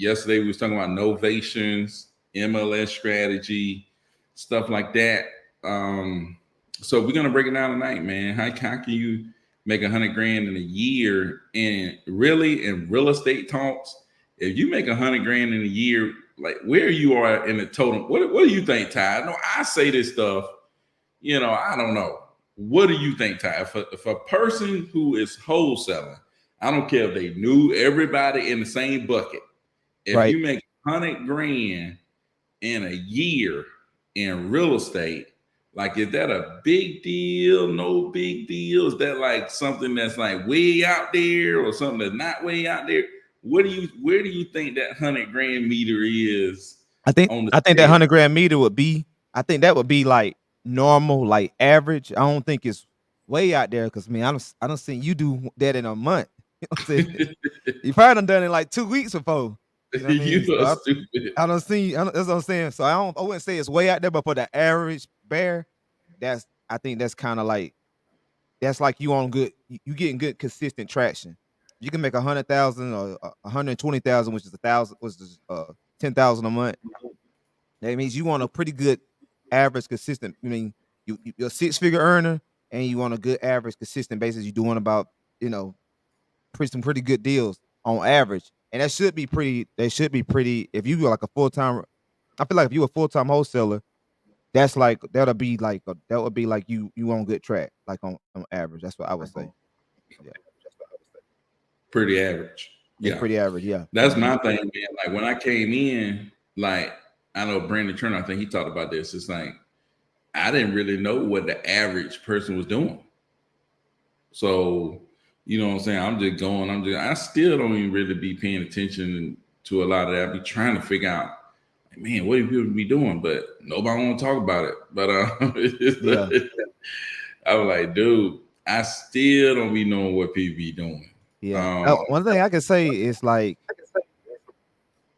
yesterday we was talking about novations, MLS strategy, stuff like that. So we're gonna break it down tonight, man. How can you make 100 grand in a year? And really, in real estate talks, if you make 100 grand in a year, like where you are in the total, what do you think, Ty? No, I say this stuff. I don't know. What do you think, Ty? If a person who is wholesaling, I don't care if they knew everybody in the same bucket. If Right. you make 100 grand in a year in real estate, like is that a big deal? No big deal? Is that like something that's like way out there or something that's not way out there? Where do you think that 100 grand meter is I think on the I think that scale? 100 grand meter would be. I think that would be like normal, like average. I don't think it's way out there because I don't see you do that in a month. You know what I'm saying? You probably done it in like 2 weeks before. You know what I mean? You So are stupid. I don't see. That's what I'm saying. So I wouldn't say it's way out there, but for the average bear, I think that's kind of like that's like you on good. You getting good consistent traction. You can make 100,000 or 120,000, which is 1,000, which is 10,000 a month. That means you want a pretty good average consistent. I mean, you're a 6 figure earner, and you want a good average consistent basis. You're doing about some pretty good deals on average, and that should be pretty. They should be pretty. If you like a full time, I feel like if you're a full time wholesaler, that's like that would be like you on good track, like on average. That's what I would say. Yeah, Pretty average. it's Yeah. pretty average. Yeah. That's my thing, man. Like when I came in, like I know Brandon Turner, I think he talked about this. It's like I didn't really know what the average person was doing. So, you know what I'm saying? I still don't even really be paying attention to a lot of that. I be trying to figure out, like, man, what do people be doing? But nobody want to talk about it. But Yeah. I was like, dude, I still don't be knowing what people be doing. Yeah. One thing I can say is like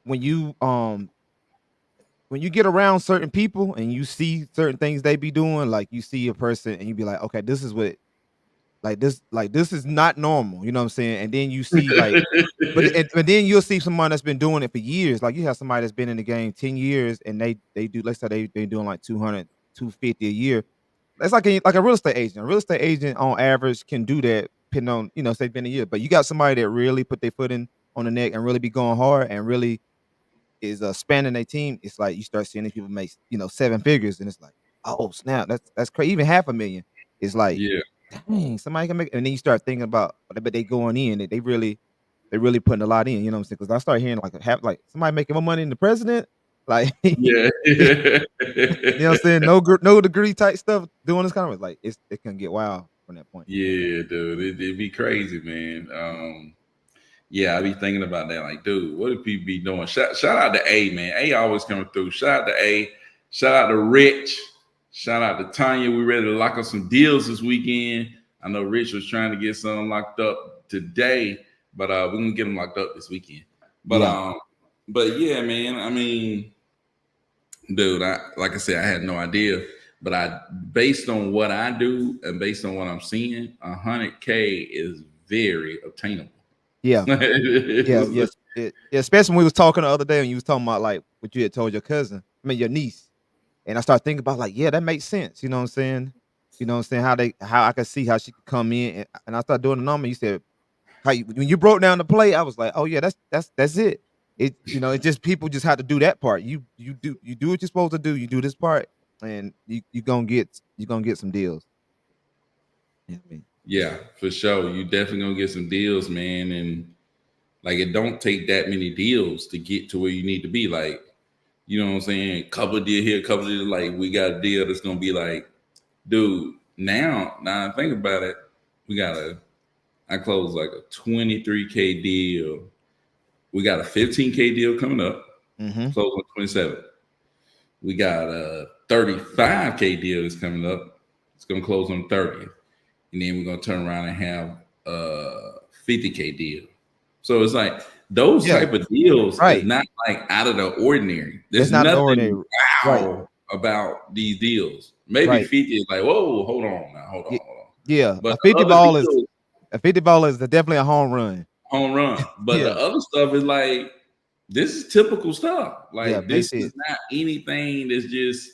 when you um when you get around certain people and you see certain things they be doing, like you see a person and you be like, okay, this is what like this is not normal, you know what I'm saying? And then you see like but then you'll see someone that's been doing it for years. Like you have somebody that's been in the game 10 years and they do, let's say they doing like 200, 250 a year. That's like a real estate agent. A real estate agent on average can do that depending on, say it's been a year. But you got somebody that really put their foot in on the neck and really be going hard and really is spanning their team. It's like you start seeing these people make 7 figures and it's like, oh snap, that's crazy. Even half a million. It's like, Yeah. dang, somebody can make, and then you start thinking about, but they going in and they really putting a lot in, you know what I'm saying? Because I start hearing like somebody making more money than the president, like Yeah. you know what I'm saying? No degree type stuff doing this kind of like it can get wild from that point. Yeah, dude. It'd be crazy, man. Yeah, I be thinking about that. Like, dude, what do people be doing? Shout out to A, man. A always coming through. Shout out to A. Shout out to Rich. Shout out to Tanya. We ready to lock up some deals this weekend. I know Rich was trying to get some locked up today, but we're gonna get them locked up this weekend. But yeah, man. I mean, dude, like I said, I had no idea. But based on what I do and based on what I'm seeing, 100K is very obtainable. Yeah. Yes. Especially when we was talking the other day and you was talking about like what you had told your cousin, I mean your niece. And I started thinking about like, yeah, that makes sense. You know what I'm saying? You know what I'm saying? How I could see how she could come in and I started doing the number. You said when you broke down the play, I was like, oh yeah, that's it. It's just people just have to do that part. You do what you're supposed to do. You do this part, and you're gonna get some deals. Yeah, I mean, Yeah, for sure. You definitely gonna get some deals, man. And like it don't take that many deals to get to where you need to be. Like, you know what I'm saying? Couple of deal here, couple of deal, like we got a deal that's gonna be like, dude, now I think about it, I closed like a 23K deal. We got a 15K deal coming up, close on 27. We got a 35K deal that's coming up. It's gonna close on 30th. And then we're gonna turn around and have a 50K deal. So it's like those type of deals is not like out of the ordinary. There's nothing wow about these deals. Maybe 50 is like, whoa, hold on. Yeah, but a 50 ball is definitely a home run. But the other stuff is like This is typical stuff. Yeah, Like base this is hits. not anything that's just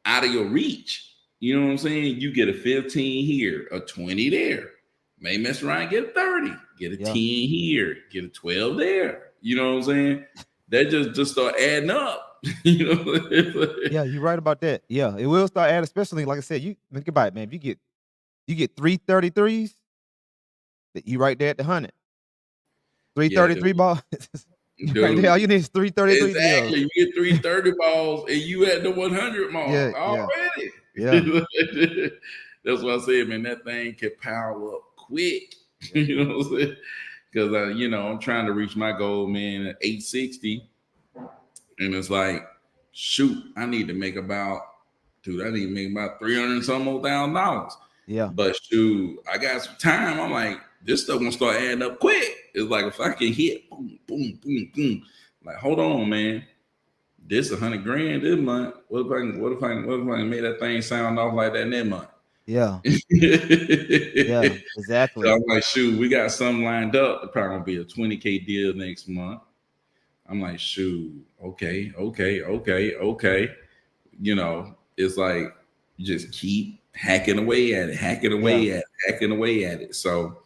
out of your reach. You know what I'm saying? You get a 15 here, a 20 there. May mess around and get a 30, get a 10 Yeah. here, get a 12 there. You know what I'm saying? That just start adding up. you know, Yeah, you're right about that. Yeah, it will start adding, especially like I said, you think about it, man. If you get 333s, you right there at the 100. yeah, because 333 balls. You right there. dude, All you need is 333 deals. exactly. You get 330 balls and you at the 100 mark Yeah, yeah, already. yeah, That's what I said, man. That thing can power up quick. yeah, you know what I'm saying? Because I'm trying to reach my goal, man, at 860, and it's like, shoot, I need to make about, dude, I need to make about 300 and some more $1,000. yeah, But shoot, I got some time. I'm like, this stuff gonna start adding up quick. It's like if I can hit boom, boom, boom, boom. Like, hold on, man. This 100 grand this month. What if I can make that thing sound off like that next month? yeah, yeah, So exactly. I'm like, shoot, we got something lined up. It's probably gonna be a 20K deal next month. I'm like, shoot, okay. It's like you just keep hacking away at it, Yeah, hacking away at it. So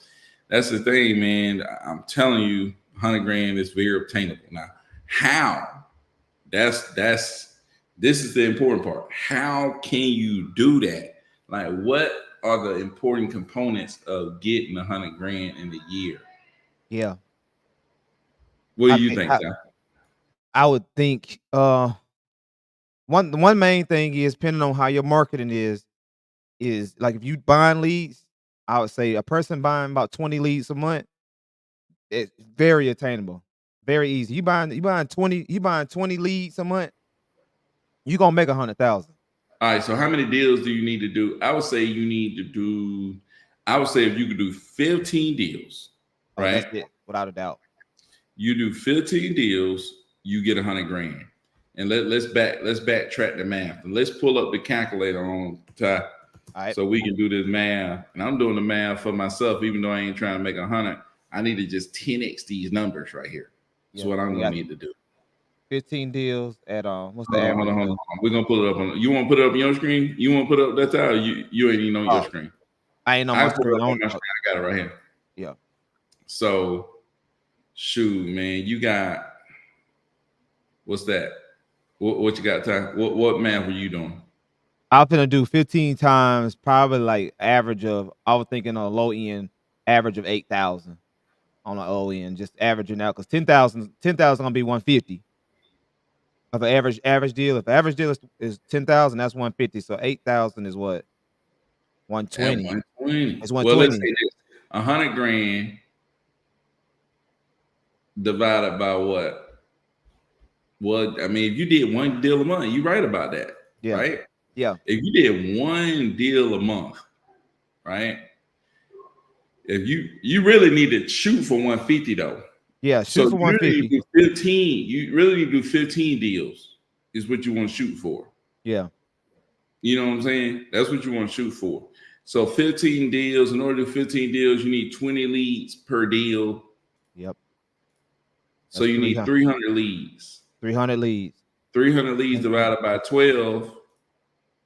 that's the thing, man. I'm telling you, 100 grand is very obtainable. Now, how? That's this is the important part. How can you do that? Like, what are the important components of getting 100 grand in a year? yeah. What do I you think think, I, Ty? I would think one main thing is depending on how your marketing is like if you buying leads, I would say a person buying about 20 leads a month, it's very attainable. Very easy. You buying 20 leads a month, you gonna make 100,000. All right, so how many deals do you need to do? I would say you need to do, I would say if you could do 15 deals, Oh, that's right? it, without a doubt. You do 15 deals, you get 100 grand. And let's backtrack the math. And let's pull up the calculator on Ty All right. so we can do this math. And I'm doing the math for myself, even though I ain't trying to make 100. I need to just 10x these numbers right here. That's Yeah. what I'm We gonna got need to do. 15 deals at what's the Hold on, hold average on, hold on. of We're gonna put it up on. You want to put it up on your screen? You want to put it up that time? You ain't even on your oh, screen. I ain't on I my can put it screen. up on my screen. I got it right here. Yeah. So, shoot, man, you got what's that? What you got, Ty? What math were you doing? I'm finna do 15 times, probably like average of I was thinking on a low end, average of 8,000 on the low end, just averaging out because 10,000 gonna be 150 of an average deal. If the average deal is 10,000, that's 150. So 8,000 is what? At 120. 120. It's Well, let's 120. say this: 100 grand divided by what? Well, I mean, if you did one deal a month, you right about that, Yeah. right? Yeah. If you did one deal a month, right? If you really need to shoot for 150 though. Yeah. So Shoot for you really need 150. to do 15. You really need to do 15 deals is what you want to shoot for. Yeah. You know what I'm saying? That's what you want to shoot for. So 15 deals. In order to do 15 deals, you need 20 leads per deal. Yep. So That's you need 300 leads. 300 leads. 300 leads And divided by 12.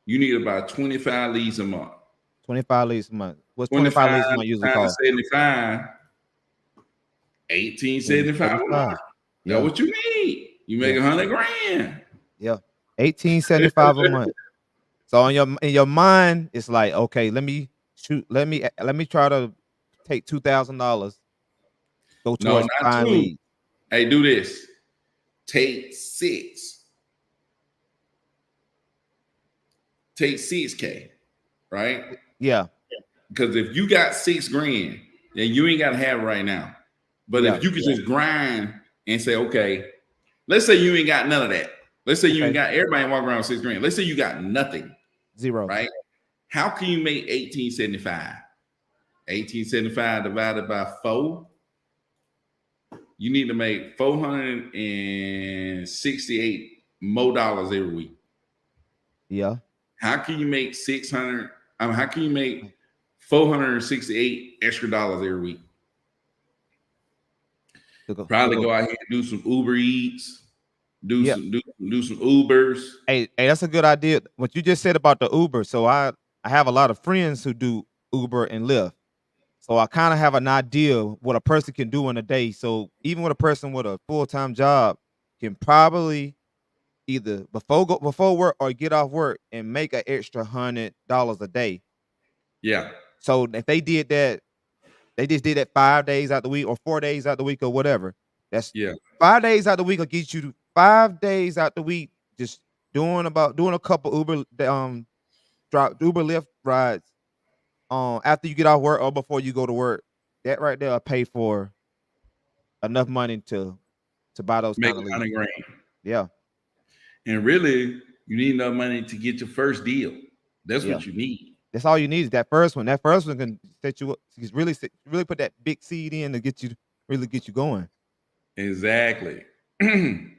You need about 25 leads a month. 25 leads a month. What's 25 25 leads a month usually times cost? 75, 1875 a month. 1875. That's Yeah. what you need. You make Yeah. 100 grand. Yeah. 1875 a month. So in your mind, it's like, okay, let me try to take $2,000, go No, towards not buying two. leads. Hey, do this. Take six. Take 6K, right? Yeah, Because if you got 6 grand, then you ain't got to have it right now. But yeah. if you could just grind and say, okay, let's say you ain't got none of that. Let's say you ain't Okay. got everybody walking around with 6 grand. Let's say you got nothing, 0. right? How can you make 1875? 1875 divided by 4. You need to make 468 more dollars every week. Yeah. How can you make 600? How can you make 468 extra dollars every week? Probably go. go out here and do some Uber Eats, Yeah. do some Ubers. Hey, that's a good idea. What you just said about the Uber. So I have a lot of friends who do Uber and Lyft. So I kind of have an idea what a person can do in a day. So even with a person with a full time job can probably either before work or get off work and make an extra $100 a day. Yeah, So if they did that, they just did that 5 days out the week or 4 days out the week or whatever. That's yeah, 5 days out the week will get you 5 days out the week just doing a couple drop Uber Lyft rides after you get off work or before you go to work. That right there will pay for enough money to buy those make kind of a leads. hundred grand. Yeah, And really, you need enough money to get your first deal. That's yeah. what you need. That's all you need is that first one. That first one can set you up. Really put that big seed in to get you going. Exactly. And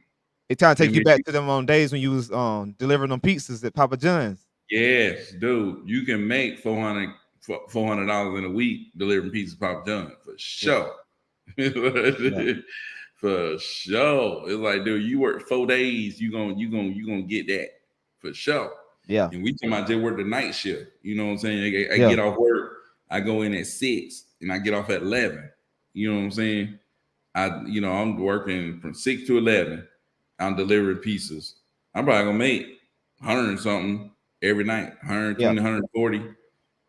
It trying to take you make back you, to them on days when you was delivering them pizzas at Papa John's. yes, dude, you can make $400 in a week delivering pizza Papa John for Yeah, sure. yeah, For sure. It's like, dude, you work 4 days, you gonna get that for sure. yeah, And we talking about just work the night shift. You know what I'm saying? I yeah, get off work, I go in at 6 and I get off at 11. You know what I'm saying? I'm working from 6 to 11. I'm delivering pieces. I'm probably gonna make 100 and something every night, yeah, 120, 140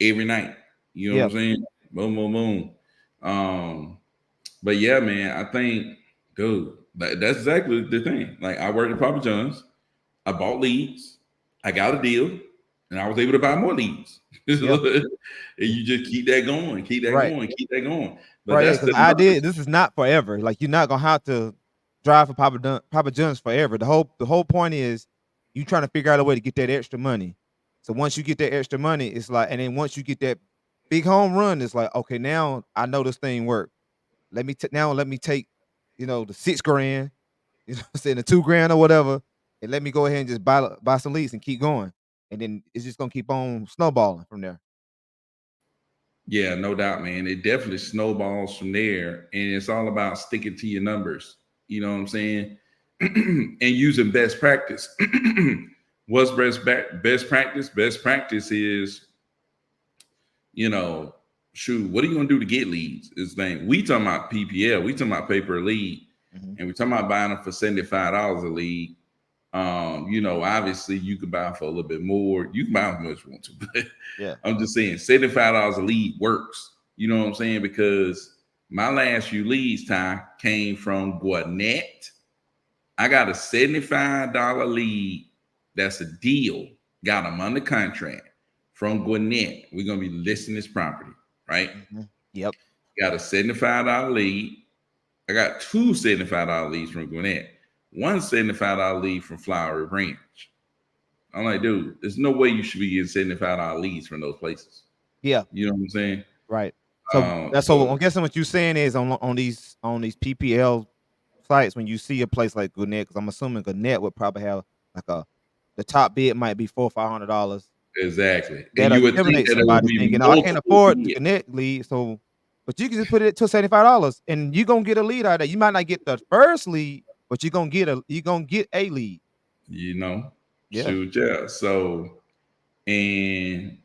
every night. You know what yeah, I'm saying? Boom, boom, boom. Um, but yeah, man, I think, dude, that's exactly the thing. Like, I worked at Papa John's, I bought leads, I got a deal, and I was able to buy more leads. yeah. And you just keep that going, keep that Right. going, keep that going. But Right, yeah, that's because the the idea numbers. this is not forever. Like you're not gonna have to drive for Papa John's forever. The whole point is you trying to figure out a way to get that extra money. So once you get that extra money, it's like, and then once you get that big home run, it's like, okay, now I know this thing work. Let me take, the 6 grand, what I'm saying, the 2 grand or whatever, and let me go ahead and just buy some leads and keep going. And then it's just gonna keep on snowballing from there. Yeah, no doubt, man. It definitely snowballs from there. And it's all about sticking to your numbers. You know what I'm saying? And using best practice. What's best practice? Best practice is, you know, shoot, what are you gonna do to get leads? Is thing. We talking about PPL, we talking about paper lead, Mhm. and we talking about buying them for $75 a lead. Obviously you could buy for a little bit more. You can buy how much you want to, but Yeah. I'm just saying $75 a lead works. You know what I'm saying? Because my last few leads, Ty, came from Gwinnett. I got a $75 lead. That's a deal. Got them under contract from Gwinnett. We're gonna be listing this property, right? Mhm. Yep. Got a $75 lead. I got two $75 leads from Gwinnett. One $75 lead from Flowery Branch. I'm like, dude, there's no way you should be getting $75 leads from those places. Yeah. You know what I'm saying? Right. So So I'm guessing what you're saying is on these PPL sites when you see a place like Gwinnett, because I'm assuming Gwinnett would probably have like the top bid might be $400 or $500. exactly. And That'll you would think intimidate that it would somebody be thinking, "Oh, I can't multiple afford the bids, Gwinnett lead." But you can just put it to $75 and you're gonna get a lead out of that. You might not get the first lead, but you're gonna get a lead. you know. Yeah. Shoot, yeah. And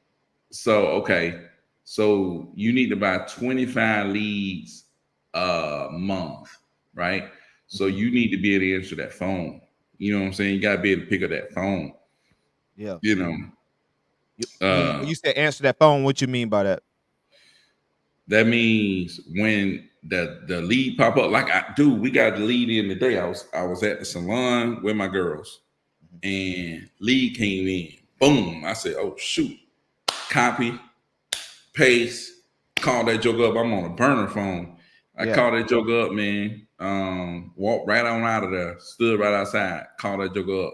so okay. So you need to buy 25 leads a month, right? So Mhm. you need to be able to answer that phone. You know what I'm saying? You gotta be able to pick up that phone, Yeah. you know. When Uh you say answer that phone, what you mean by that? that means when the lead pop up, like I do, we got the lead in today. I was at the salon with my girls Mhm. and lead came in. Boom. I said, oh shoot. Copy, paste, call that joke up. I'm on a burner phone. I Yeah. called that joke up, man. Walked right on out of there, stood right outside, called that joke up.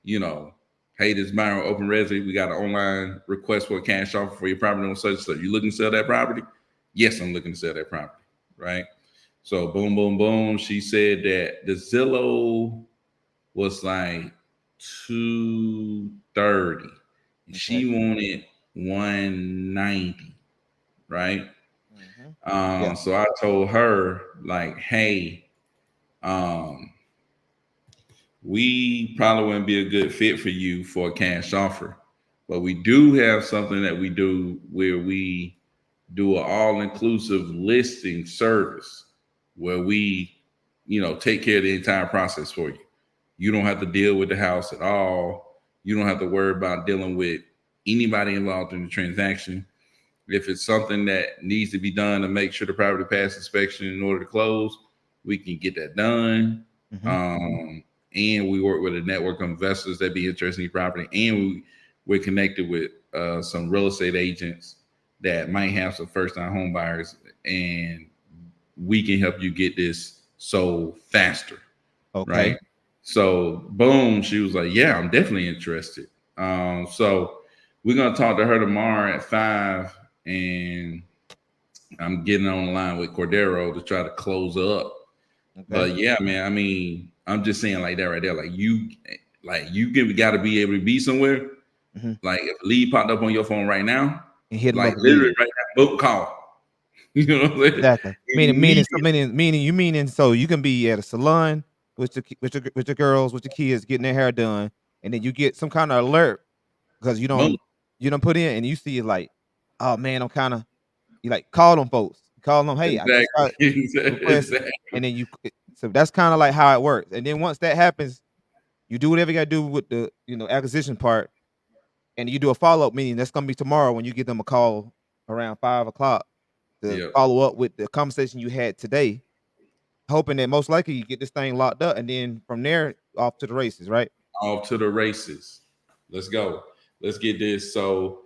You know, hey, this is Byron Open Resi. We got an online request for a cash offer for your property on such and such. You looking to sell that property? Yes, I'm looking to sell that property. Right. So boom, boom, boom. She said that the Zillow was like 230. Okay. She wanted 190, right? Hmm. Yeah. So I told her like, hey, um, we probably wouldn't be a good fit for you for a cash offer, but we do have something that we do where we do an all-inclusive listing service where we, take care of the entire process for you. You don't have to deal with the house at all. You don't have to worry about dealing with anybody involved in the transaction. If it's something that needs to be done to make sure the property passes inspection in order to close, we can get that done. Hmm. And we work with a network of investors that be interested in your property, and we're connected with some real estate agents that might have some first-time home buyers, and we can help you get this sold faster, Okay. right? So, boom, she was like, "Yeah, I'm definitely interested." So we're gonna talk to her tomorrow at 5, and I'm getting on the line with Cordero to try to close up. Okay. But yeah, man, I mean, I'm just saying like that right there. Like you got to be able to be somewhere. Hmm. Like if a lead popped up on your phone right now, And hit them like up literally immediately. right now, book call. You know what I'm saying? Exactly. Immediately. Meaning so you can be at a salon with your girls, with your kids getting their hair done, and then you get some kind of alert because Boom. you don't put in and you see it like, oh man, I'm kind of you like call them folks, call them, hey, I just Exactly. got request, Exactly. and then so that's kind of like how it works. And then once that happens, you do whatever you got to do with the acquisition part, and you do a follow up meeting. That's gonna be tomorrow when you give them a call around 5 o'clock to Yep. follow up with the conversation you had today, hoping that most likely you get this thing locked up, and then from there off to the races, right? Off to the races. Let's go. Let's get this. So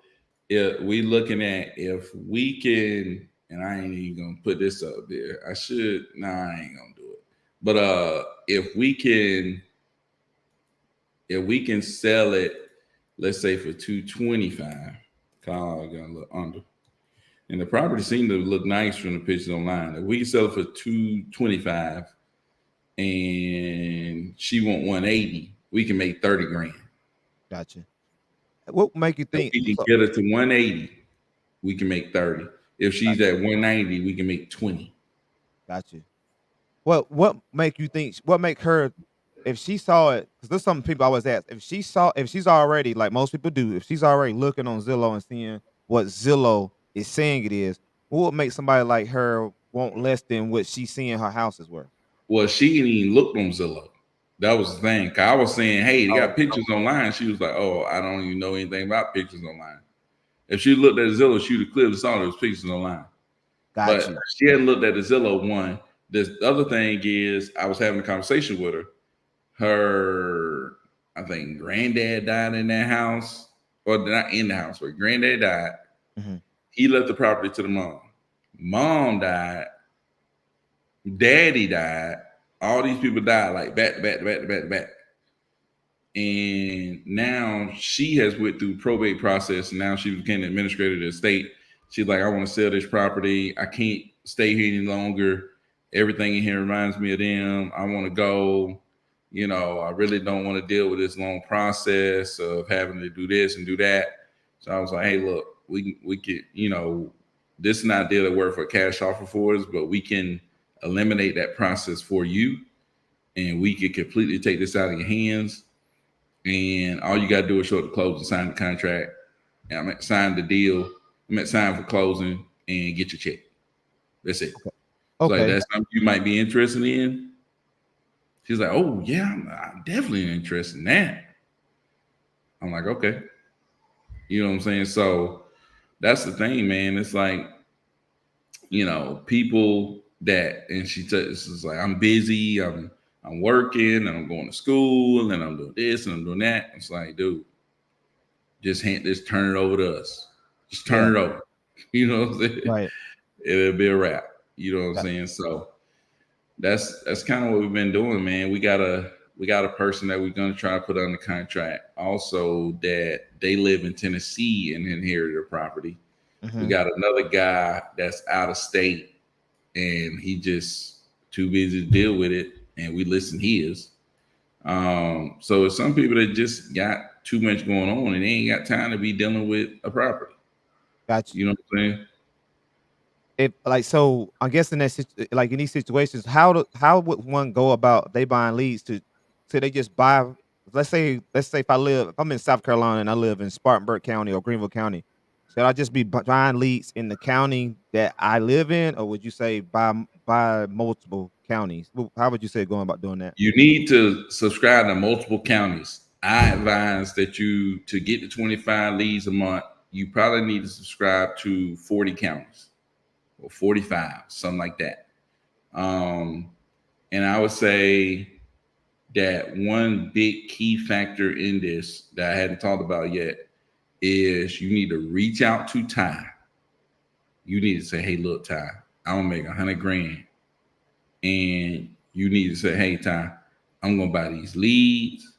if we looking at if we can, and I ain't even gonna put this up there. I should. Nah, I ain't gonna do it. But if we can sell it, let's say for 225, Kyle got a little under. And the property seemed to look nice from the pictures online. If we can sell it for 225 and she want 180, we can make 30 grand. Gotcha. What make you If think? we can So, get her to 180, we can make 30. If she's gotcha, at 190, we can make 20. gotcha. What make you think? What make her? If she saw it, because there's some people I always ask. If she's already like most people do, if she's already looking on Zillow and seeing what Zillow is saying it is, what would make somebody like her want less than what she's seeing her house is worth? Well, she didn't even look on Zillow. That was the thing. 'Cause I was saying, hey, they Oh, got pictures online. She was like, oh, I don't even know anything about pictures online. If she looked at Zillow, she would have clearly saw those pictures online. got But you. she hadn't looked at the Zillow one. The other thing is, I was having a conversation with her. Her, I think, granddad died in that house, or not in the house, but granddad died. Mhm. He left the property to the mom. Mom died. Daddy died. All these people died like back to back to back to back to back. And now she has went through probate process, and now she became the administrator of the estate. She's like, I want to sell this property. I can't stay here any longer. Everything in here reminds me of them. I want to go. I really don't want to deal with this long process of having to do this and do that. So I was like, hey, look, we could, this is not a deal that work for a cash offer for us, but we can eliminate that process for you, and we could completely take this out of your hands, and all you got to do is show up to close and sign the contract. Sign the deal. Sign for closing and get your check. That's it. Okay. So like Okay. that's something you might be interested in. She's like, oh yeah, I'm definitely interested in that. I'm like, okay. You know what I'm saying? So that's the thing, man. It's like, people that, and is like, I'm busy, I'm working, and I'm going to school, and I'm doing this and I'm doing that. It's like, dude, just turn it over to us. Just Yeah. turn it over. You know what I'm saying? Right. It'll be a wrap. You know what I'm Got- saying? So that's kind of what we've been doing, man. We got a person that we're gonna try to put under contract. Also, that they live in Tennessee and inherited a property. We Mhm. got another guy that's out of state, and he just too busy to deal with it, and we listen his. So it's some people that just got too much going on, and they ain't got time to be dealing with a property. Got you. You know what I'm saying? if like so, I guess in that like in these situations, how would one go about they buying leads to they just buy? Let's say if I'm in South Carolina and I live in Spartanburg County or Greenville County, should I just be buying leads in the county that I live in, or would you say buy multiple counties? How would you say going about doing that? You need to subscribe to multiple counties. I advise that you to get to 25 leads a month, you probably need to subscribe to 40 counties or 45, something like that. Um, and I would say that one big key factor in this that I hadn't talked about yet is you need to reach out to Ty. You need to say, hey, look, Ty, I don't make 100 grand. And you need to say, hey, Ty, I'm going to buy these leads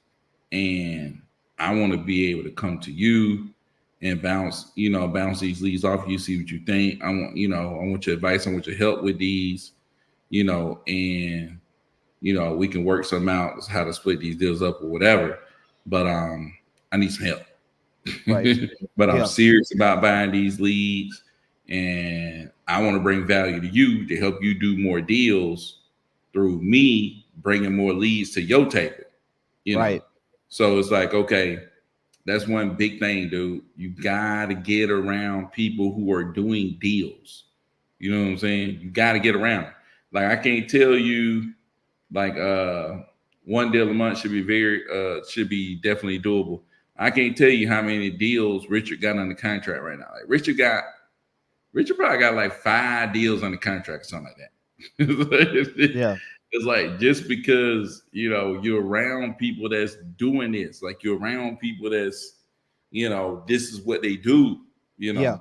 and I want to be able to come to you and bounce these leads off you, see what you think. I want your advice. I want your help with these, and we can work some out how to split these deals up or whatever. But I need some help. Right. But I'm Yeah. serious about buying these leads and I want to bring value to you to help you do more deals through me bringing more leads to your table, Right. So it's like, okay, that's one big thing, dude. You got to get around people who are doing deals. You know what I'm saying? You got to get around. Like, I can't tell you, like, one deal a month should be definitely doable. I can't tell you how many deals Richard got under contract right now. Like, Richard probably got like 5 deals under contract or something like that. Yeah. It's like, just because you're around people that's doing this, like you're around people that's this is what they do, Yeah.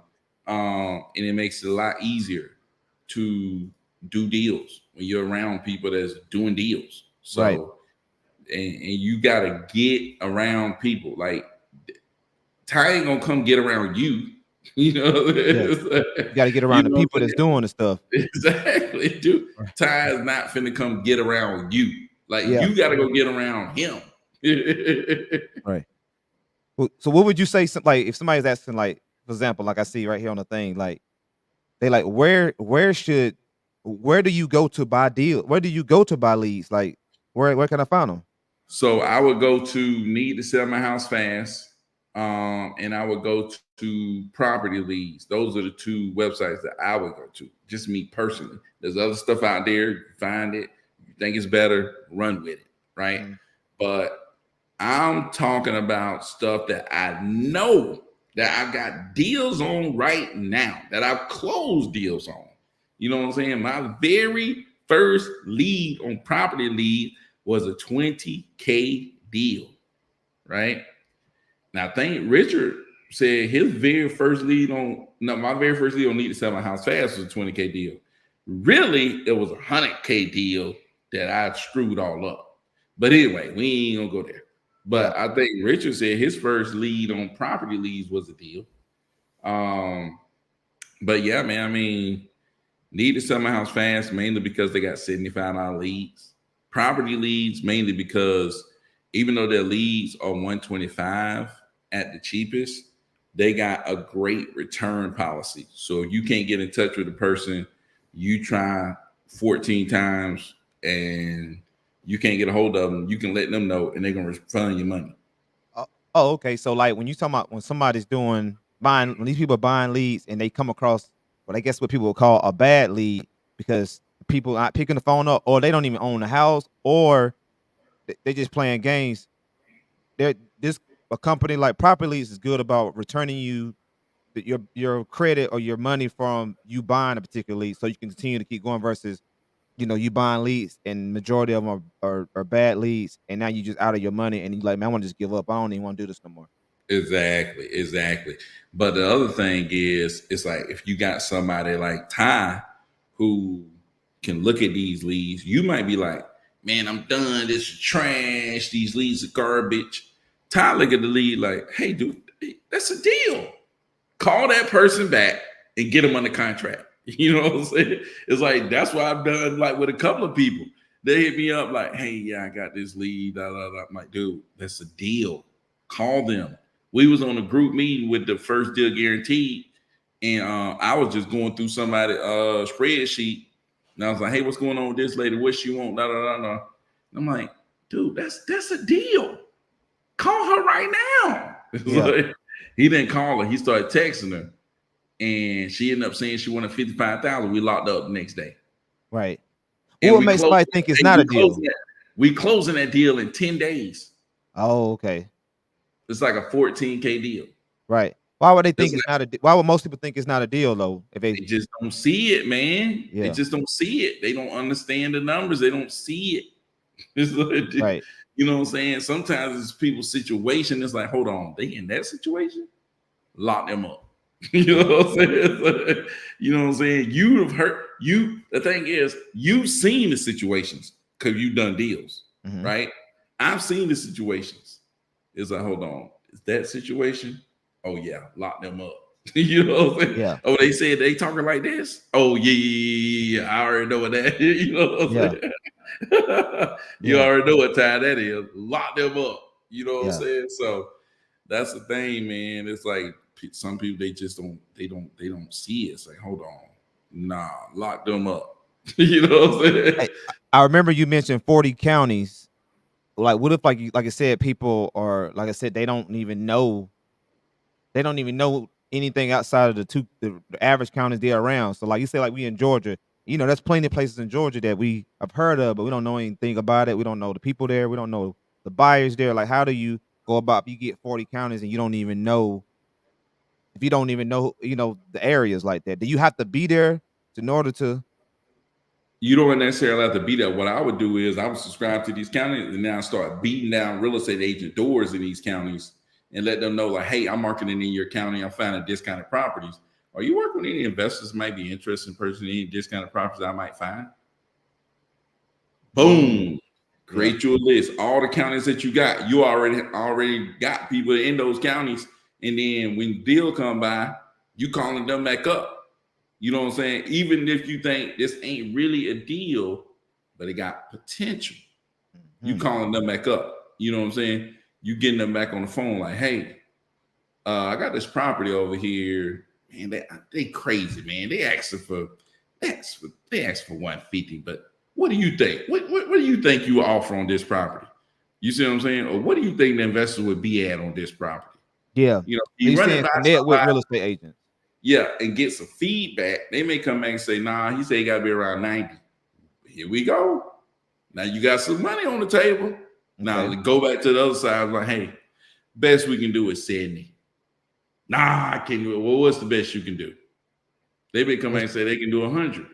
and it makes it a lot easier to do deals when you're around people that's doing deals. Right. So and you gotta get around people. Like, Ty ain't gonna come get around you. You know, Yeah. You got to get you around the know people that's doing the stuff. exactly, dude. Right. Ty is not finna come get around you. Like, Yeah. you gotta go get around him. Right. Well, so what would you say? Like, if somebody's asking, like, for example, like I see right here on the thing, like they like where do you go to buy deal? Where do you go to buy leads? Like, where can I find them? So I would go to Need to Sell My House Fast, and I would go to Property Leads. Those are the 2 websites that I would go to. Just me personally. There's other stuff out there. You find it. You think it's better, run with it, right? Mm. But I'm talking about stuff that I know that I've got deals on right now, that I've closed deals on. You know what I'm saying? My very first lead on Property Lead was a 20K deal, right? Now, I think Richard said his very first lead on, no, my very first lead on Need to Sell My House Fast was a 20K deal. Really, it was a 100K deal that I screwed all up. But anyway, we ain't gonna go there. Yeah. But I think Richard said his first lead on Property Leads was a deal. But yeah, man, I mean, Need to Sell My House Fast mainly because they got $75 leads. Property Leads mainly because even though their leads are 125 at the cheapest, they got a great return policy. So if you can't get in touch with the person, you try 14 times and you can't get a hold of them, you can let them know and they're gonna refund your money. Oh, okay. So like when you talking about when somebody's when these people are buying leads and they come across what I guess what people would call a bad lead because people not picking the phone up or they don't even own the house or they just playing games. They're this A company like Property Leads is good about returning you your credit or your money from you buying a particular lead so you can continue to keep going versus you buying leads and majority of them are bad leads and now you just out of your money and you like, man, I want to just give up. I don't even want to do this no more. Exactly. But the other thing is, it's like if you got somebody like Ty who can look at these leads, you might be like, man, I'm done. This is trash. These leads are garbage. Ty look at the lead like, hey, dude, that's a deal. Call that person back and get them under contract. You know what I'm saying? It's like, that's what I've done, like, with a couple of people. They hit me up like, hey, yeah, I got this lead. Blah, blah, blah. I'm like, dude, that's a deal. Call them. We was on a group meeting with the first deal guaranteed, and I was just going through somebody's spreadsheet, and I was like, "Hey, what's going on with this lady? What she want?" Da da da da. I'm like, "Dude, that's a deal. Call her right now." Yeah. Like, he didn't call her. He started texting her, and she ended up saying she wanted 55,000. We locked up the next day, Right. and What makes somebody think it's not a we deal? closing that deal in 10 days. Oh, okay. It's like a 14K deal. Right. Why would they It's think it's not a why would most people think it's not a deal though? If they They just don't see it, man. They yeah, just don't see it. They don't understand the numbers. They don't see it. It's like, right. you know what I'm saying? Sometimes it's people's situation. It's like, hold on, they in that situation? Lock them up. You know what I'm saying? It's like, you know what I'm saying? You have heard you. The thing is, you've seen the situations because you've done deals, Mhm. right? I've seen the situations. It's like, hold on, is that situation? Oh yeah, lock them up. You know what I'm saying? Yeah. Oh, they said they talking like this. Oh yeah, yeah, yeah, yeah. I already know what that. You know what I'm Yeah. saying? You Yeah. already know what time that is. Lock them up. You know what I'm Yeah. saying? So that's the thing, man. It's like some people they just they don't see it. It's like, hold on, nah, lock them up. You know what I'm saying? Hey, I remember you mentioned 40 counties. Like, what if, like you, like I said, people are, like I said, they don't even know anything outside of the average counties they're around. So, like you say, like we in Georgia, there's plenty of places in Georgia that we have heard of, but we don't know anything about it. We don't know the people there. We don't know the buyers there. Like, how do you go about if you get 40 counties and you don't even know if you don't even know, the areas like that? Do you have to be there in order to? You don't necessarily have to be there. What I would do is I would subscribe to these counties and now start beating down real estate agent doors in these counties and let them know, like, hey, I'm marketing in your county. I'm finding discounted properties. Are you working with any investors who might be interested in purchasing any discounted properties I might find? Mm, Boom. yeah, Create your list. All the counties that you got, you already got people in those counties. And then when the deal come by, you calling them back up. You know what I'm saying? Even if you think this ain't really a deal, but it got potential, you mhm, calling them back up. You know what I'm saying? You getting them back on the phone like, hey, I got this property over here. Man, they crazy, man. They asked for 150, but what do you think? What do you think you offer on this property? You see what I'm saying? Or what do you think the investor would be at on this property? yeah. You know, So you you run it saying by connect with somebody, real estate agents? yeah, and get some feedback. They may come back and say, nah, he said he got to be around 90. Here we go. Now you got some money on the table. Now Okay, go back to the other side. Like, hey, best we can do is 70. Nah, I can't do it. Well, what's the best you can do? They may come back what's and say they can do 100.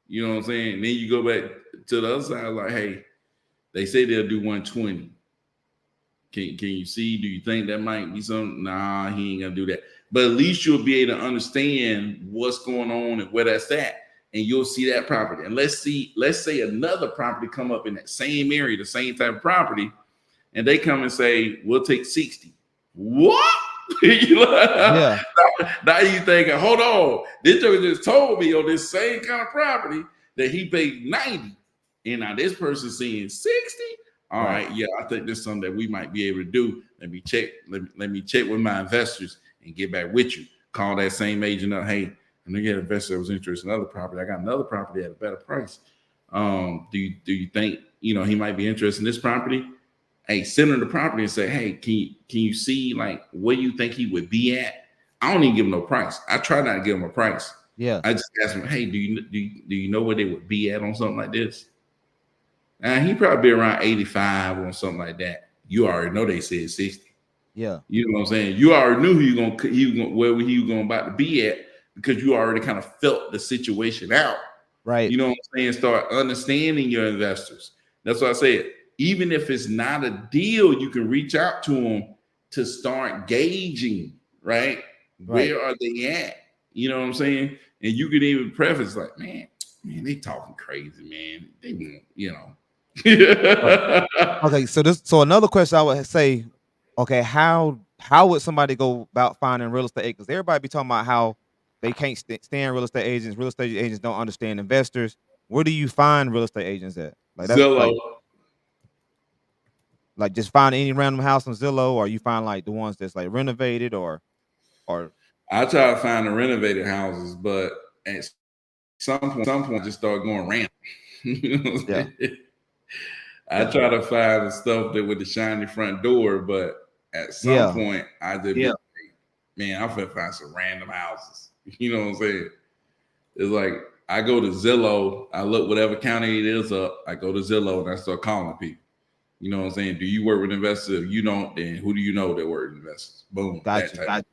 You know what I'm saying? And then you go back to the other side, like, hey, they say they'll do 120. Can you see? Do you think that might be something? Nah, he ain't gonna do that. But at least you'll be able to understand what's going on and where that's at, and you'll see that property. And let's say another property come up in that same area, the same type of property, and they come and say, we'll take 60. What? yeah, Now you thinking, hold on, this joker just told me on this same kind of property that he paid 90. And now this person's seeing 60. All right, right, yeah, I think this is something that we might be able to do. Let me check with my investors and get back with you. Call that same agent up. Hey, I'm gonna get an investor that was interested in another property. I got another property at a better price. Do you think he might be interested in this property? Hey, send him the property and say, hey, can you see like where you think he would be at? I don't even give him no price. I try not to give him a price. yeah, I just ask him, hey, do you know where they would be at on something like this? And he probably be around 85 or something like that. You already know they said 60. yeah, You know what I'm saying? You already knew where he was going about to be at because you already kind of felt the situation out. right, You know what I'm saying? Start understanding your investors. That's what I said. Even if it's not a deal, you can reach out to them to start gauging, right? right. Where are they at? You know what I'm saying? And you could even preface like, man, they talking crazy, man. They want, Right. Okay, so another question I would say, okay, how would somebody go about finding real estate agents? Everybody be talking about how they can't stand real estate agents. Real estate agents don't understand investors. Where do you find real estate agents at? Like that's Zillow. like just find any random house on Zillow, or you find like the ones that's like renovated or I try to find the renovated houses, but at some point, I just start going random. You know what I'm Yeah, saying? I yeah, try to find the stuff that with the shiny front door, but at some yeah, point, I just be like, man, I'm finna find some random houses. You know what I'm saying? It's like I go to Zillow, I look whatever county it is up, I go to Zillow and I start calling people. You know what I'm saying? Do you work with investors? If you don't, then who do you know that work with investors? Boom, got that you. type of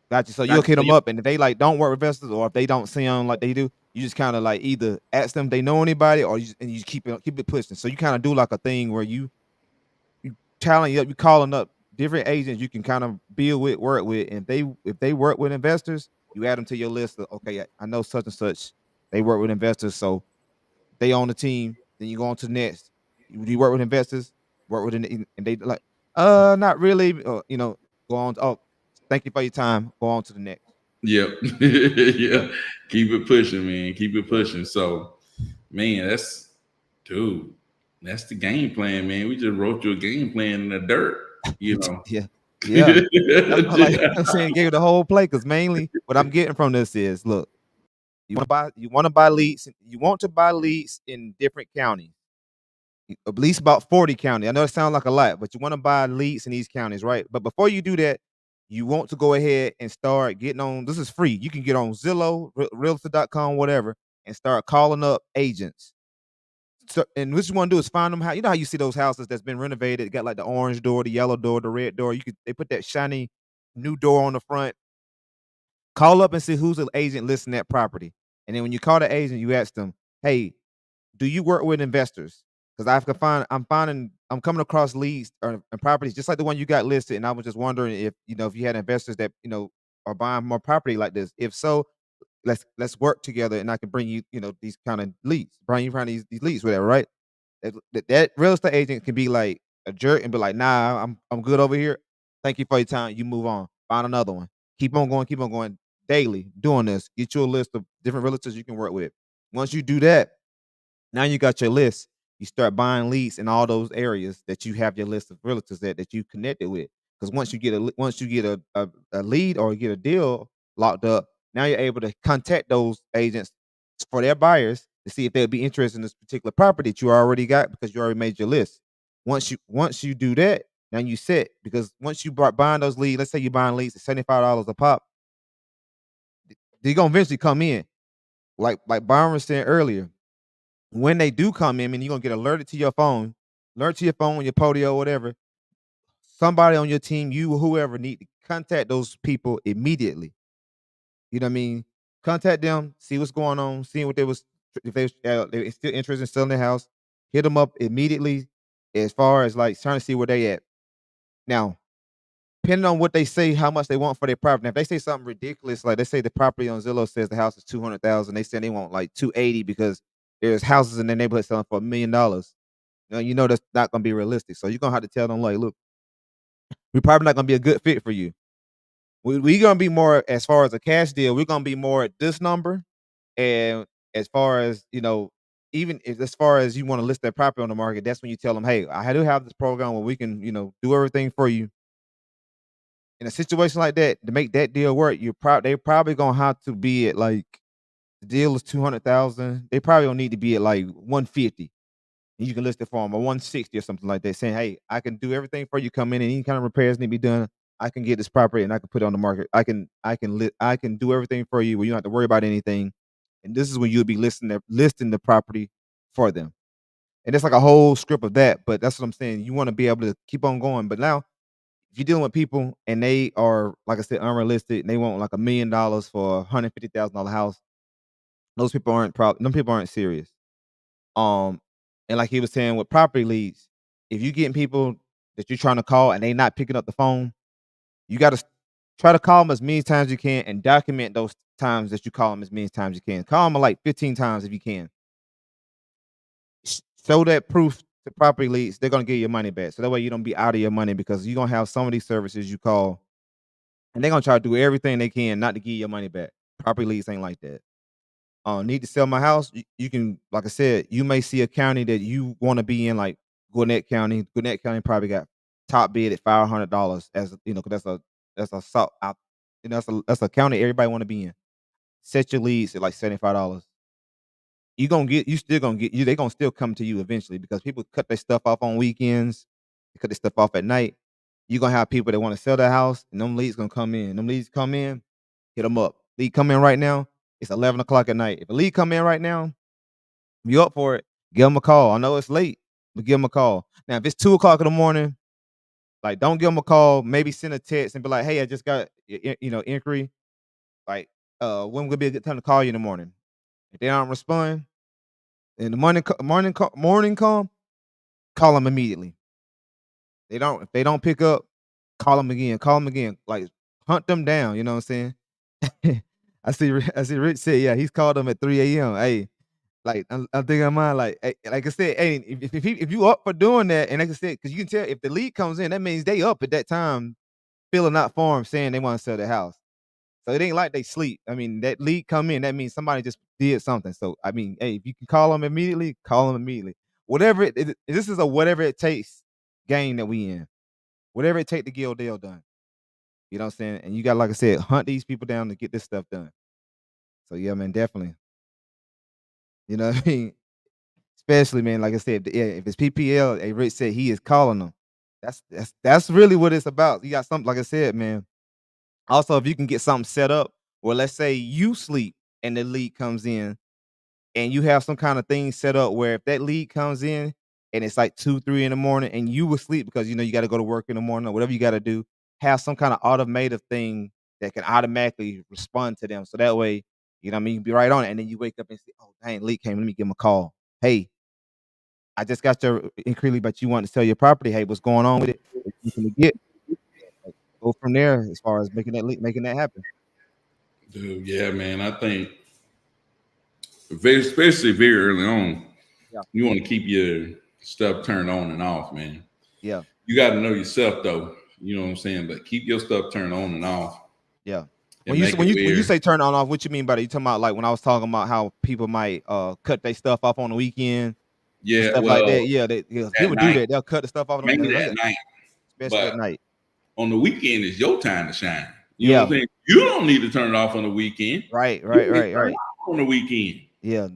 Got you. So you'll hit them up, and if they like don't work with investors, or if they don't see them like they do, you just kind of like either ask them if they know anybody, or you keep it pushing. So you kind of do like a thing where you tallying up, you calling up different agents you can kind of build with, work with, and if they work with investors, you add them to your list. Of, okay, I know such and such. They work with investors, so they on the team. Then you go on to the next. You work with investors, work with and they like, not really. Go on. Oh, thank you for your time. Go on to the next. Yep. Yeah, Yeah. Keep it pushing, man. Keep it yeah, pushing. So, man, dude, that's the game plan, man. We just wrote you a game plan in the dirt, you know. yeah, yeah. That's what, like I'm saying, gave you the whole play because mainly what I'm getting from this is, look, you want to buy leads, you want to buy leads in different counties, at least about 40 counties. I know it sounds like a lot, but you want to buy leads in these counties, right? But before you do that, you want to go ahead and start getting on. This is free. You can get on Zillow, Realtor.com, whatever, and start calling up agents. So, and what you want to do is find them. How you know how you see those houses that's been renovated, got like the orange door, the yellow door, the red door. They put that shiny new door on the front. Call up and see who's the agent listing that property. And then when you call the agent, you ask them, "Hey, do you work with investors? Because I'm coming across leads or and properties just like the one you got listed, and I was just wondering if you had investors that are buying more property like this. If so, let's work together, and I can bring you these kind of leads, bring you around these leads, whatever, right? That real estate agent can be like a jerk and be like, "Nah, I'm good over here. Thank you for your time. You move on. Find another one. Keep on going daily doing this. Get you a list of different realtors you can work with. Once you do that, now you got your list. You start buying leads in all those areas that you have your list of realtors that you connected with. Because once you get a lead or get a deal locked up, now you're able to contact those agents for their buyers to see if they'll be interested in this particular property that you already got because you already made your list. Once you do that, now you set because once you start buying those leads, let's say you're buying leads at $75 a pop, they're gonna eventually come in. Like Byron was saying earlier, when they do come in, and you're gonna get alerted to your phone, your Podio, whatever. Somebody on your team, you or whoever, need to contact those people immediately. You know what I mean? Contact them, see what's going on, seeing what if they still interested in selling their house. Hit them up immediately, as far as like trying to see where they at. Now, depending on what they say, how much they want for their property. Now, if they say something ridiculous, like they say the property on Zillow says the house is 200,000, they say they want like 280 because there's houses in their neighborhood selling for $1 million. That's not gonna be realistic. So you're gonna have to tell them like, look, we're probably not gonna be a good fit for you. We're gonna be more as far as a cash deal. We're gonna be more at this number, and as far as even if as far as you want to list that property on the market, that's when you tell them, hey, I do have this program where we can do everything for you. In a situation like that, to make that deal work, they're probably gonna have to be at like the deal is 200,000. They probably don't need to be at like 150. And you can list it for them or 160 or something like that, saying, "Hey, I can do everything for you. Come in and any kind of repairs need to be done. I can get this property and I can put it on the market. I can do everything for you where you don't have to worry about anything. And this is when you'll be listing the property for them." And it's like a whole script of that. But that's what I'm saying. You want to be able to keep on going. But now, if you're dealing with people and they are, like I said, unrealistic, and they want like $1 million for $150,000 house, them people aren't serious. Um, and like he was saying with property leads, if you getting people that you're trying to call and they not picking up the phone, you got to try to call them as many times as you can and document those times that you call them as many times as you can. Call them like 15 times if you can. Show that proof to property leads. They're gonna get your money back. So that way you don't be out of your money because you're gonna have some of these services you call and they're gonna try to do everything they can not to give you your money back. Property leads ain't like that. Need to sell my house. You can, like I said, you may see a county that you want to be in, like Gwinnett County. Gwinnett County probably got top bid at $500 as because that's a salt out. That's a county everybody want to be in. Set your leads at like $75. You still gonna get you. They gonna still come to you eventually because people cut their stuff off on weekends. They cut their stuff off at night. You gonna have people that want to sell their house, and them leads gonna come in. Them leads come in, hit them up. Lead come in right now. It's 11 o'clock at night. If a lead come in right now, you up for it? Give them a call. I know it's late, but give them a call. Now, if it's 2 o'clock in the morning, like don't give them a call. Maybe send a text and be like, "Hey, I just got inquiry. Like, when would be a good time to call you in the morning?" If they don't respond, in the morning come, call them immediately. If they don't pick up, call them again. Call them again. Like hunt them down. You know what I'm saying? I see Rich said, yeah, he's called them at 3 a.m. Hey, like I'm thinking of mine, like I said, hey, if you up for doing that, and like I said, because you can tell if the lead comes in, that means they up at that time, filling out forms saying they want to sell their house. So it ain't like they sleep. I mean, that lead come in, that means somebody just did something. So I mean, hey, if you can call them immediately, call them immediately. This is a whatever it takes game that we in. Whatever it take to get a deal done. You know what I'm saying? And you got, like I said, hunt these people down to get this stuff done. So yeah, man, definitely. You know what I mean? Especially, man, like I said, if it's PPL, a Rich said he is calling them. That's really what it's about. You got something, like I said, man. Also, if you can get something set up, or let's say you sleep and the lead comes in, and you have some kind of thing set up where if that lead comes in and it's like 2, 3 in the morning, and you will sleep because you got to go to work in the morning or whatever you got to do, have some kind of automated thing that can automatically respond to them. So that way, you know what I mean, you can be right on it, and then you wake up and say, "Oh, dang, lead came. Let me give him a call. Hey, I just got your inquiry, but you want to sell your property. Hey, what's going on with it? What you can get?" Like, go from there as far as making that happen. Dude, yeah, man. I think especially very early on, Yeah, you want to keep your stuff turned on and off, man. yeah, You got to know yourself though. You know what I'm saying? But keep your stuff turned on and off yeah. and make it When you where, say turn on off, what you mean by that? You talking about like when I was talking about how people might cut their stuff off on the weekend and yeah, stuff like well, that? Yeah, at people do night, that. They'll cut the stuff off on the mainly weekend, at night. especially at But night. on the weekend is your time to shine. You know what I'm Yeah, saying? You don't need to turn it off on the weekend. right, You right, need to right, turn it right. off on the weekend. Yeah,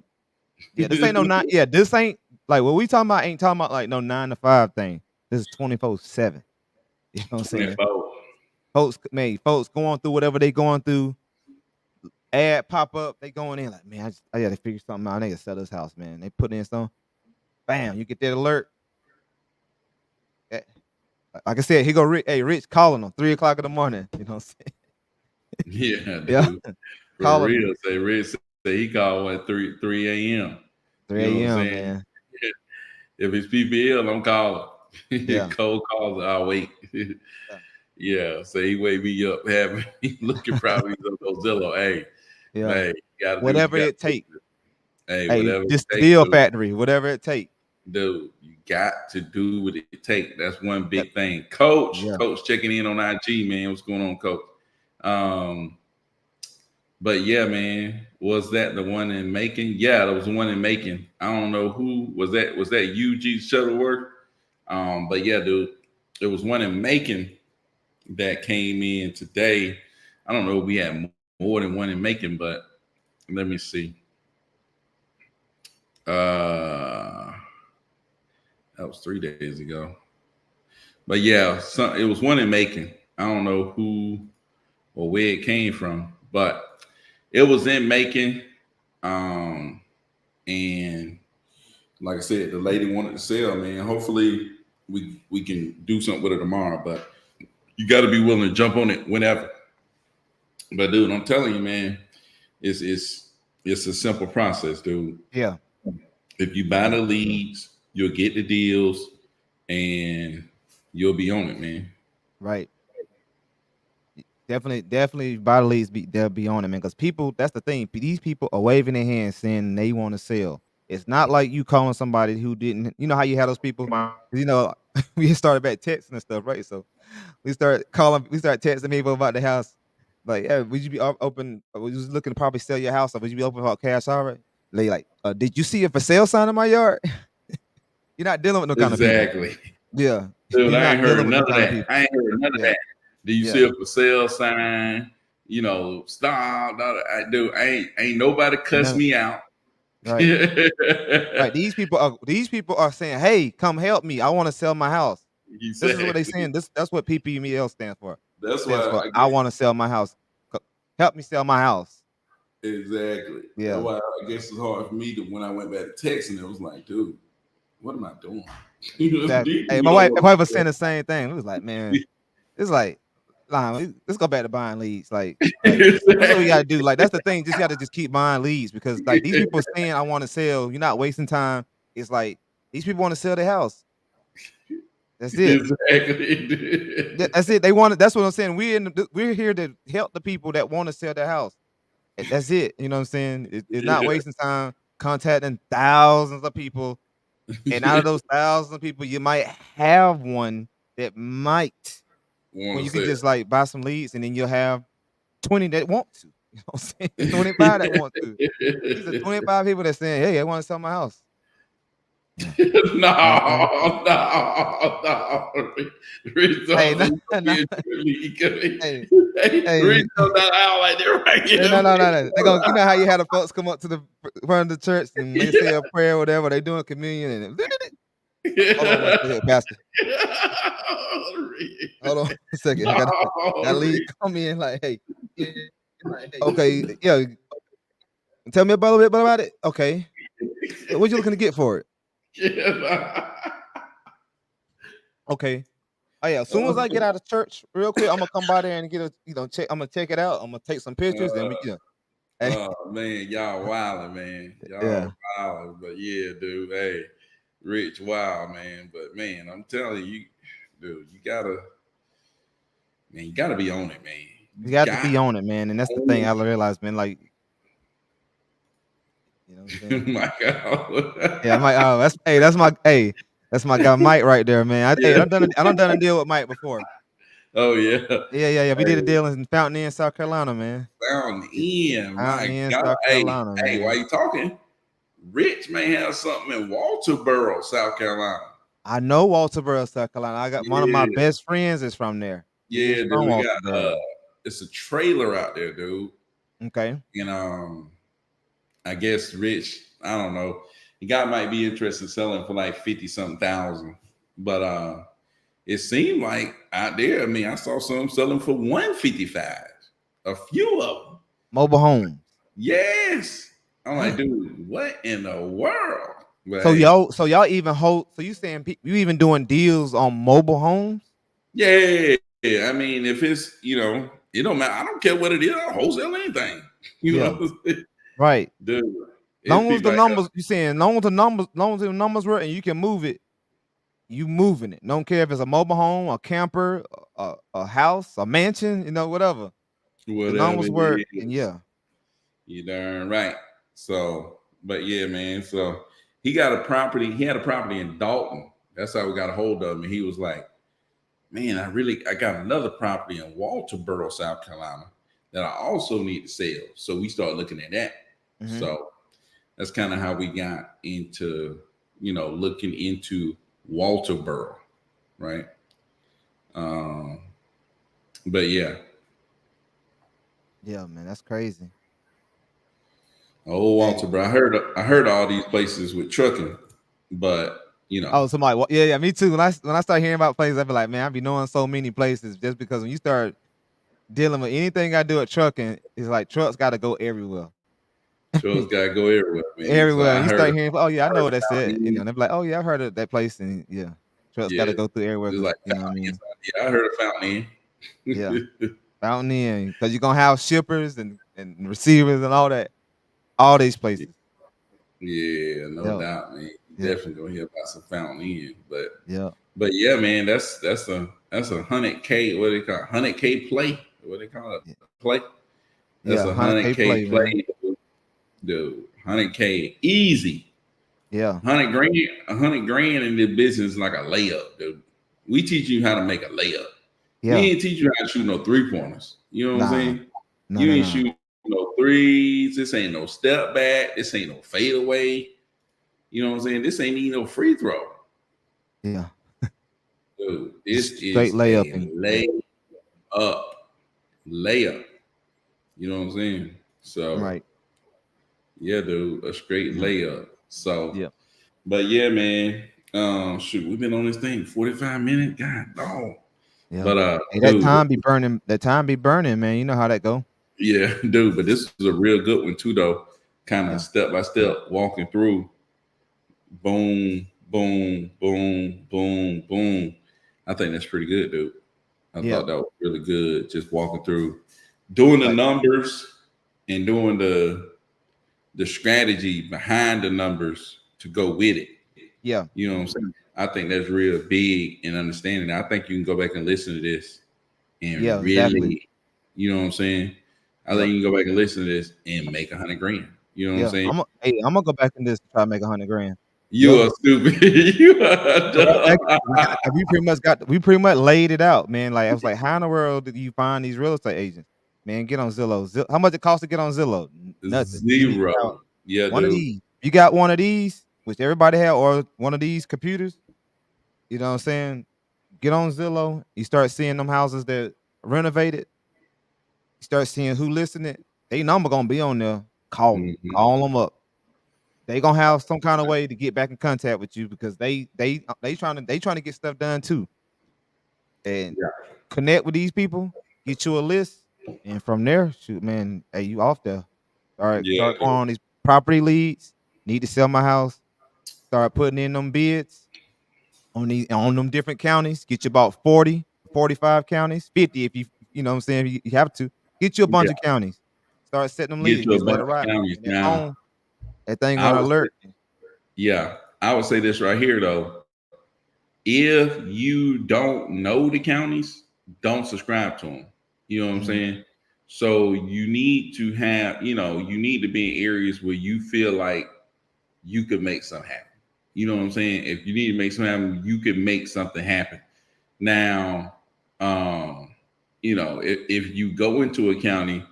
yeah. This ain't no nine. Yeah, this ain't like what we talking about. Ain't talking about like no 9 to 5 thing. This is 24/7. You know what I'm saying? 24. Folks going through whatever they going through. Ad pop up, they going in like, man, I got to figure something out. I need to sell this house, man. They put in some, bam, you get that alert. Eh, Like I said, he go Rich. Hey, Rich calling them 3 o'clock in the morning. You know what I'm Yeah, saying? dude. Yeah, For calling them real. Say Red say he called at 3 a.m. You know what I'm 3 a.m. saying? Man. If it's PPL, I'm calling. Yeah, Cold calls, I'll wait. yeah, Yeah, so he wake me up, having me looking probably on Zillow. Hey, yeah. man, you gotta do what you Whatever gotta it do. take. Hey, Hey, whatever it this the takes, deal dude. factory. Whatever it take. Dude, you got to do what it takes. That's one Yep. big thing. Coach, Yeah. coach checking in on IG, man. What's going on, coach? Um, but yeah, man, was that the one in Macon? Yeah, that was the one in Macon. I don't know who was that. Was that UG Shuttleworth? But yeah, dude, there was one in Macon that came in today. I don't know if we had more than one in Macon, but let me see. Uh, that was 3 days ago. But yeah, it was one in Macon. I don't know who or where it came from, but it was in Macon. Um, and like I said, the lady wanted to sell, man. Hopefully we can do something with it tomorrow. But you got to be willing to jump on it whenever. But dude, I'm telling you, man, it's it's it's a simple process, dude. Yeah. If you buy Yeah. the leads, you'll get the deals, and you'll be on it, man. Right. Definitely by the leads they'll be on it, man. Because people, that's the thing. These people are waving their hands saying they want to sell. It's not like you calling somebody who didn't, you know how you have those people? 'Cause, we started back texting and stuff, right? So we start texting people about the house. Like, yeah, would you be open? Would you just looking to probably sell your house, or would you be open for cash already? They like, did you see a for sale sign in my yard? You're not dealing with no kind of people. Exactly. Yeah. Dude, You're I ain't not dealing heard with no none of kind of that. people. I ain't heard none of Yeah. that. Do you see Yeah. a for sale sign? stop. Dude, ain't nobody And cuss then, me out. right, right. These people are saying, "Hey, come help me. I want to sell my house." This is what they Exactly. saying. That's what PPML stands for. That's Stands why for I I guess want to sell my house. Help me sell my house. exactly. That's Yeah. why I guess it's hard for me to when I went back to texting. It was like, dude, what am I doing? Exactly. You Hey, know my what wife was I'm saying the same thing. It was like, man, saying? it's like, nah, let's go back to buying leads. Like that's what we Exactly. gotta do. Like that's the thing. Just gotta just keep buying leads because like these people saying I want to sell. You're not wasting time. It's like these people want to sell their house. That's it. Exactly. That's it. They want it. That's what I'm saying. We're here to help the people that want to sell their house. That's it. You know what I'm saying? It's not Yeah. wasting time contacting thousands of people. And out of those thousands of people, you might have one that might, Want when to you could say just like buy some leads and then you'll have 20 that want to. You know what I'm saying? 25 that want to. These are 25 people that saying, hey, I want to sell my house. Yeah. And no, no. Rich hey, don't no, say you gonna no, be in the league. hey, Hey, hey, Rich don't not out like that right hey, no, here. no, no, no. They gonna, you know how you had the folks come up to the front of the church and they say a prayer or whatever, they doing communion and hold on one second, Pastor. Hold on a second. I got a No, lead Rich. come in like, hey, okay, yeah. Tell me a little bit about it. Okay. What you looking to get for it? Yeah, Okay. Oh yeah. As soon as I get no. out of church, real quick, I'm gonna come by there and get a, check. I'm gonna check it out. I'm gonna take some pictures and we, hey, Oh man, y'all wildin', man. Y'all yeah. wildin'. But yeah, dude, hey, Rich, wow, man. But man, I'm telling you, dude, you gotta be on it, man. You You got to got be on it, man. And that's the thing on I realized, man. Like, you know what I'm it. saying? My Yeah, I'm like, God. oh, that's my guy Mike right there, man. Yeah. I done a deal with Mike before. Oh yeah. Yeah, yeah, yeah. We did a Hey, deal in Fountain Inn, South Carolina, man. found Yeah. in. Fountain My Inn, God. South Hey, Carolina, hey, why man. you talking? Rich may have something in Walterboro, South Carolina. I know Walterboro, South Carolina. I got one of my Yeah. best friends is from there. He is Yeah, dude. from We got Walterboro. it's a trailer out there, dude. Okay. And I guess Rich, I don't know. The guy might be interested in selling for like 50 something thousand. But it seemed like out there, I mean, I saw some selling for 155. A few of them. Mobile homes. Yes. I'm like, Damn. dude, what in the world? But So hey, y'all even hold, so you saying you even doing deals on mobile homes? yeah. I mean, if it's, it don't matter. I don't care what it is. I'll wholesale anything. You Yeah. know, Right. dude. It's Long as people the like numbers, you saying long as the numbers were and you can move it, you moving it. Don't care if it's a mobile home, a camper, a house, a mansion, whatever. The whatever numbers work, it and is. yeah. You darn right. So, but yeah, man. So he got a property. He had a property in Dalton. That's how we got a hold of him. And he was like, "Man, I got another property in Walterboro, South Carolina, that I also need to sell." So we started looking at that. Hmm. So that's kind of how we got into, looking into Walterboro, right? Um, but yeah, Yeah, man, that's crazy. oh Hey. Walterboro. I heard all these places with trucking, but Oh, somebody. Yeah, yeah, me too. When I start hearing about places, I be like, man, I be knowing so many places just because when you start dealing with anything I do at trucking, it's like trucks got to go everywhere. trucks gotta go everywhere, man. So Everywhere. I You heard, start hearing, oh yeah, I I know heard what that's about at. these. And they be like, oh yeah, I've heard of that place, and yeah, trucks got to Yeah, go through everywhere it's because like you know what I fountain mean. inside. Yeah, I heard of fountain. Yeah, Inn. Fountain Inn, because you're gonna have shippers and receivers and all that, all these places. Yeah, no Yeah, doubt, man. You yeah, definitely gonna hear about some fountain Inn, yeah, but yeah, man, that's a 100K. What they call 100K play? What they call it? yeah, Play? That's yeah. a 100K 100K play, man. play, dude. 100K easy. Yeah, 100 grand. 100 grand in this business is like a layup, dude. We teach you how to make a layup. We yeah. ain't teach you how to shoot no 3 pointers. You know what I'm Nah, saying? no, You no, ain't no. shoot no threes. This ain't no step back. This ain't no fadeaway. You know what I'm saying? This ain't even no free throw. Yeah, Dude, this just straight is a layupping. Yeah, layup. Layup. You know what I'm saying? So Right. yeah, dude, a straight Yeah. layup. So, Yeah. but yeah, man. Shoot, we've been on this thing 45 minutes. God, dog. Yeah. But Hey, that dude, time be burning. That time be burning, man. You know how that go. yeah, dude. But this was a real good one too, though. Kind of Yeah. step by step walking through. Boom, boom, boom, boom, boom. I think that's pretty good, dude. I Yeah. thought that was really good. Just walking through, doing the Like, numbers and doing the strategy behind the numbers to go with it. yeah. You know what I'm saying? I think that's real big in understanding. I think you can go back and listen to this and Yeah. Exactly. really, you know what I'm saying? I Yeah. think you can go back and listen to this and make 100 grand. You know what I'm Yeah. saying? I'm gonna go back in this to try to make 100 grand. You Yeah. are stupid. You are So dumb. we pretty much laid it out, man. Like I was like, how in the world did you find these real estate agents? Man, get on Zillow. How much it costs to get on Zillow? Nothing. You need to have Zero. Yeah, one of dude. these. You got one of these, which everybody have, or one of these computers. You know what I'm saying? Get on Zillow. You start seeing them houses that renovated. You start seeing who listening. They number gonna be on there. Call them. Hmm. Call them up. They gonna have some kind of way to get back in contact with you because they trying to get stuff done too. And Yeah, connect with these people, get you a list, and from there, shoot, man, hey, you off there. yeah, Start going dude. on these property leads. Need to sell my house. Start putting in them bids on them different counties. Get you about 40, 45 counties, 50 if you know what I'm saying. You have to get you a bunch Yeah. of counties. Start setting them Get leads. to a Just let bunch it of ride. counties And that now. phone, that thing I gonna would say, alert. yeah, I would say this right here though. If you don't know the counties, don't subscribe to them. You know what I'm Mhm. saying? So you need to have, you need to be in areas where you feel like you could make something happen. You know what I'm saying? If you need to make something happen, you can make something happen. Now, um, if you go into a county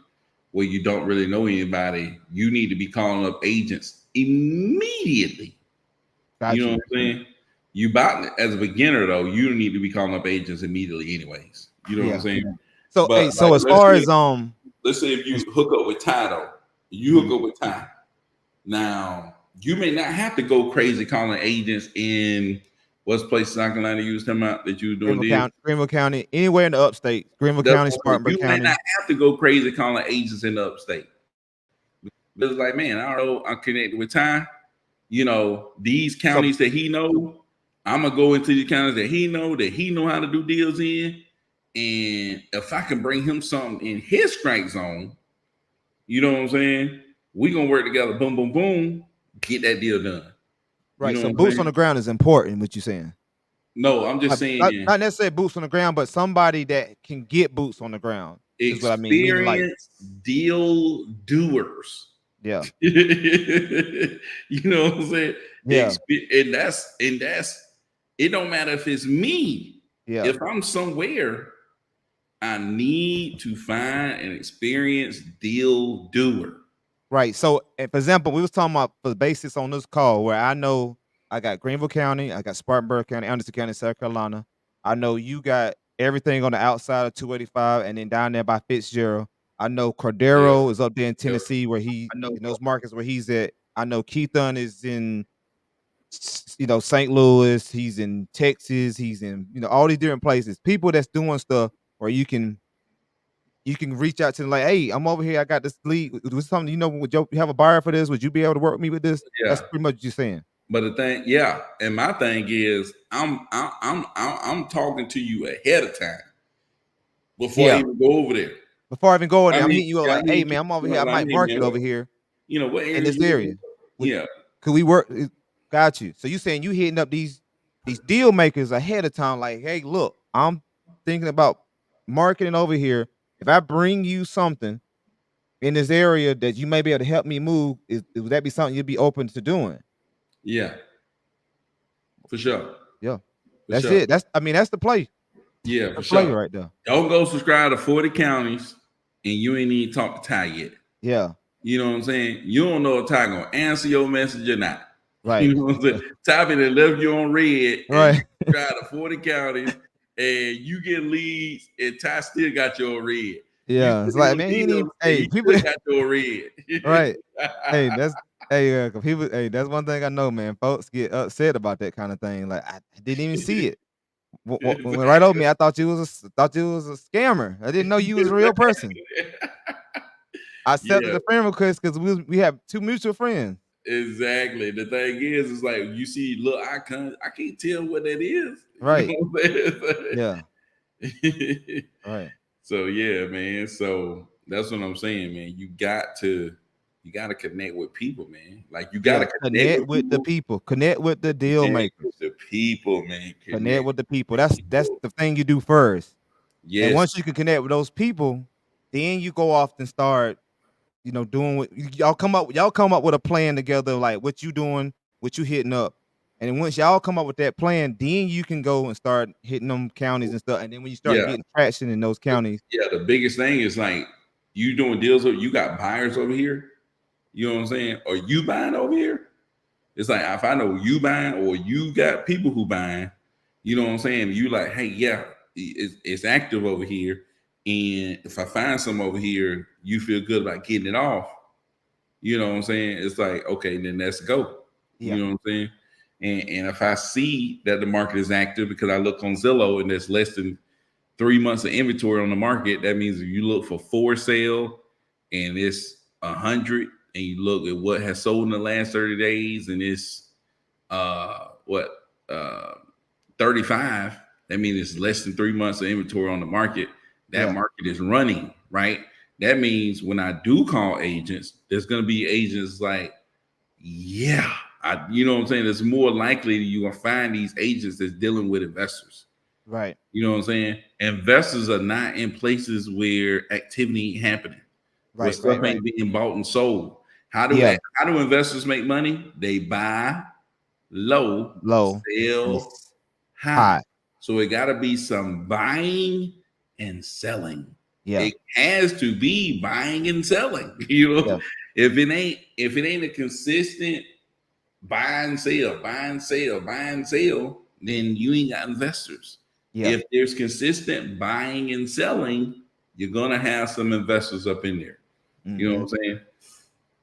where you don't really know anybody, you need to be calling up agents immediately. You Got know what you. I'm saying? You about as a beginner though, you need to be calling up agents immediately, anyways. You know what I'm Yeah. saying? So But hey, like, so as far as let's say if as you hook up with Ty though, you mhm, hook up with Ty. Now you may not have to go crazy calling agents in what's place in South Carolina you was talking about that you were doing deals. Greenville County, anywhere in the upstate, Greenville That's County, what I'm saying. Spartanburg You may County. not have to go crazy calling agents in the upstate. Because like, man, I don't know, I'm connected with Ty. These So counties that he know, I'm gonna go into the counties that he know how to do deals in. And if I can bring him something in his strike zone, you know what I'm saying? We gonna work together, boom, boom, boom, get that deal done. You right, know so what I'm boots on saying? the ground is important. What you saying? No, I'm just saying Not necessarily boots on the ground, but somebody that can get boots on the ground is what I mean. Meaning like, experienced deal doers. yeah, You know what I'm saying? yeah, And that's it. Don't matter if it's me. yeah. If I'm somewhere, I need to find an experienced deal doer. Right. So, for example, we was talking about for the basis on this call where I know I got Greenville County, I got Spartanburg County, Anderson County, South Carolina. I know you got everything on the outside of 285 and then down there by Fitzgerald. I know Yeah, Cordero is up there in yeah, Tennessee where he in those markets where he's at. I know Keithon is in St. Louis, he's in Texas, he's in all these different places. People that's doing stuff where you can reach out to them like, "Hey, I'm over here. I got this lead. Was something would you have a buyer for this? Would you be able to work with me with this?" yeah. That's pretty much what you're saying. But the thing, yeah, and my thing is, I'm talking to you ahead of time before I Yeah. even go over there. Before I even go in I there, I'm mean, hitting you up I like, "Hey, mean, man, I'm over here. I like, might hey market man, over here what in area this you in? area. Would Yeah, could we work? Got you. So you saying you hitting up these deal makers ahead of time? Like, hey, look, I'm thinking about marketing over here. If I bring you something in this area that you may be able to help me move, would that be something you'd be open to doing? yeah, for sure, Yeah, for that's sure. it. That's the play. Yeah, The for play sure. right there. Don't go subscribe to 40 counties and you ain't even talk to Ty yet. Yeah. You know what I'm saying? You don't know if Ty gonna answer your message or not. Right. You know what I'm saying? Ty been left you on red and you Right. subscribe to 40 counties and you get leads and Ty still got you on red. You Yeah, put it's him like, on man, he ain't even deals, and hey, he people still got to a red. right. Hey, that's hey, 'cause people hey, that's one thing I know, man. Folks get upset about that kind of thing. Like, I didn't even see it. Went right over Exactly. me. I thought you was a scammer. I didn't know you was a real person. I accepted Yeah, the friend request because we have two mutual friends. exactly. The thing is, it's like you see little icons. I can't tell what that is. You Right. know what I'm Yeah. saying? Right. So yeah, man. So that's what I'm saying, man. You gotta connect with people, man. Like you Yeah. gotta connect Connect with with the people. people. Connect with the deal Connect with makers. the people, man. Connect Connect with the people. with the That's people. the thing you do first. And Yes. once you can connect with those people, then you go off and start, doing what y'all come up with a plan together, like what you doing, what you hitting up. And then once y'all come up with that plan, then you can go and start hitting them counties and stuff. And then when you start Yeah. getting traction in those counties, Yeah. The biggest thing is like you doing deals. You got buyers over here. You know what I'm saying? Or you buying over here? It's like if I know you buying or you got people who buying, you know what I'm saying? You like, hey, yeah, it's active over here. And if I find some over here, you feel good about getting it off. You know what I'm saying? It's like, okay, then let's go. yeah, You know what I'm saying? And if I see that the market is active because I look on Zillow and there's less than 3 months of inventory on the market, that means if you look for sale and it's 100, and you look at what has sold in the last 30 days and it's what uh 35, that means it's less than 3 months of inventory on the market. That yeah, market is running, right? That means when I do call agents, there's going to be agents like, yeah, you know what I'm saying? It's more likely that you're going to find these agents that's dealing with investors. right, You know what I'm saying? Investors are not in places where activity ain't happening, where right, right, stuff right. ain't being bought and sold. How do Yeah, how do investors make money? They buy low, low and sell it's high. high. So it got to be some buying and selling. Yeah, It has to be buying and selling. You yeah, know, if it ain't a consistent buy and sell, buy and sell, buy and sell, then you ain't got investors. yeah. If there's consistent buying and selling, you're gonna have some investors up in there. You know Mm-hmm. what I'm saying?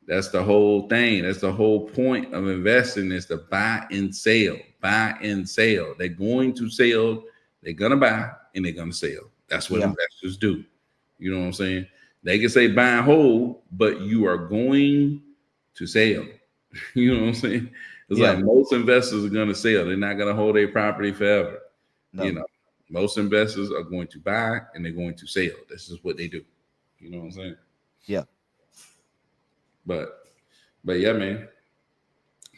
That's the whole thing. That's the whole point of investing is to buy and sell. Buy and sell. They're going to sell, they're gonna buy, and they're gonna sell. That's what Yeah, investors do. You know what I'm saying? They can say buy and hold, but you are going to sell. You know what I'm saying? It's yeah. like most investors are gonna sell. They're not gonna hold their property forever. You No, know, most investors are going to buy and they're going to sell. This is what they do. You know what I'm saying? yeah. But yeah, man.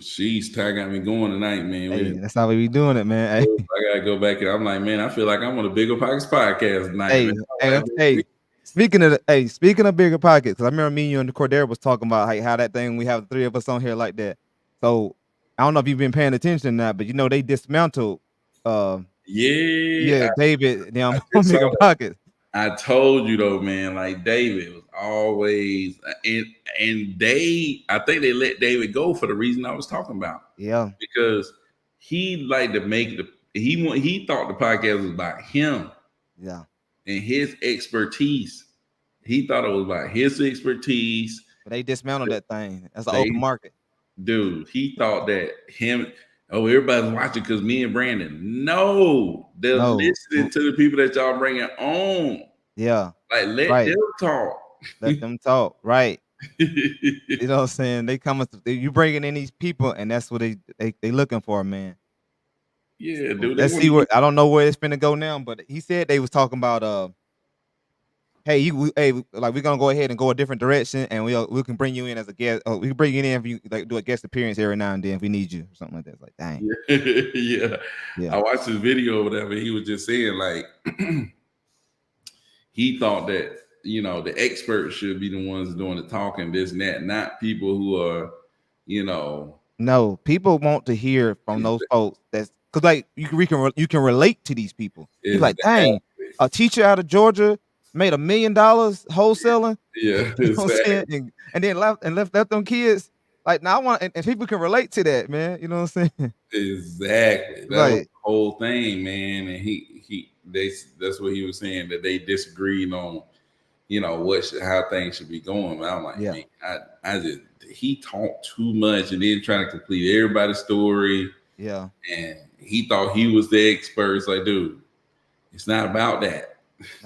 She's Ty got me going tonight, man. Hey, that's how we be doing it, man. Hey, I gotta go back and I'm like, man, I feel like I'm on a Bigger Pockets podcast tonight, man. hey, hey, hey. Speaking of bigger pockets, because I remember me, you, and Cordero was talking about how that thing we have the three of us on here like that. So I don't know if you've been paying attention or not, but they dismantled, uh, Yeah, yeah, David I them just saw bigger that. pockets. I told you though, man. Like David was always and I think they let David go for the reason I was talking about Yeah, because he liked to make he thought the podcast was about him yeah. and his expertise. He thought it was about his expertise. But they dismantled that thing. That's an open They market. Dude, he thought that everybody's watching because me and Brandon. No, they're No, listening to the people that y'all bringing on. yeah, Like, let right. them talk. Let them talk. Right. Yeah, You know what I'm saying? They coming. You bringing in these people, and that's what they looking for, man. So dude, they let's want see to where. use. I don't know where it's finna go now, but he said they was talking about hey, like we're gonna go ahead and go a different direction, and we can bring you in as a guest. We can bring you in if you like do a guest appearance every now and then if we need you or something like that. It's like, dang, Yeah, yeah. yeah, I watched his video or whatever. He was just saying like he thought that the experts should be the ones doing the talking, this and that, not people who are you know no, people want to hear from is those folks. That's because like you can relate to these people. He's is like, dang, exactly. a teacher out of Georgia made $1 million wholesaling. Yeah, You know what I'm saying? exactly. And then left them kids. Like now I want and people can relate to that, man. You know what I'm saying? Exactly. That was Like, the whole thing, man. And that's what he was saying that they disagreed on. how things should be going. But I'm like, Yeah. man, I just he talked too much and then trying to complete everybody's story. Yeah. And he thought he was the expert. It's like, dude, it's not about that.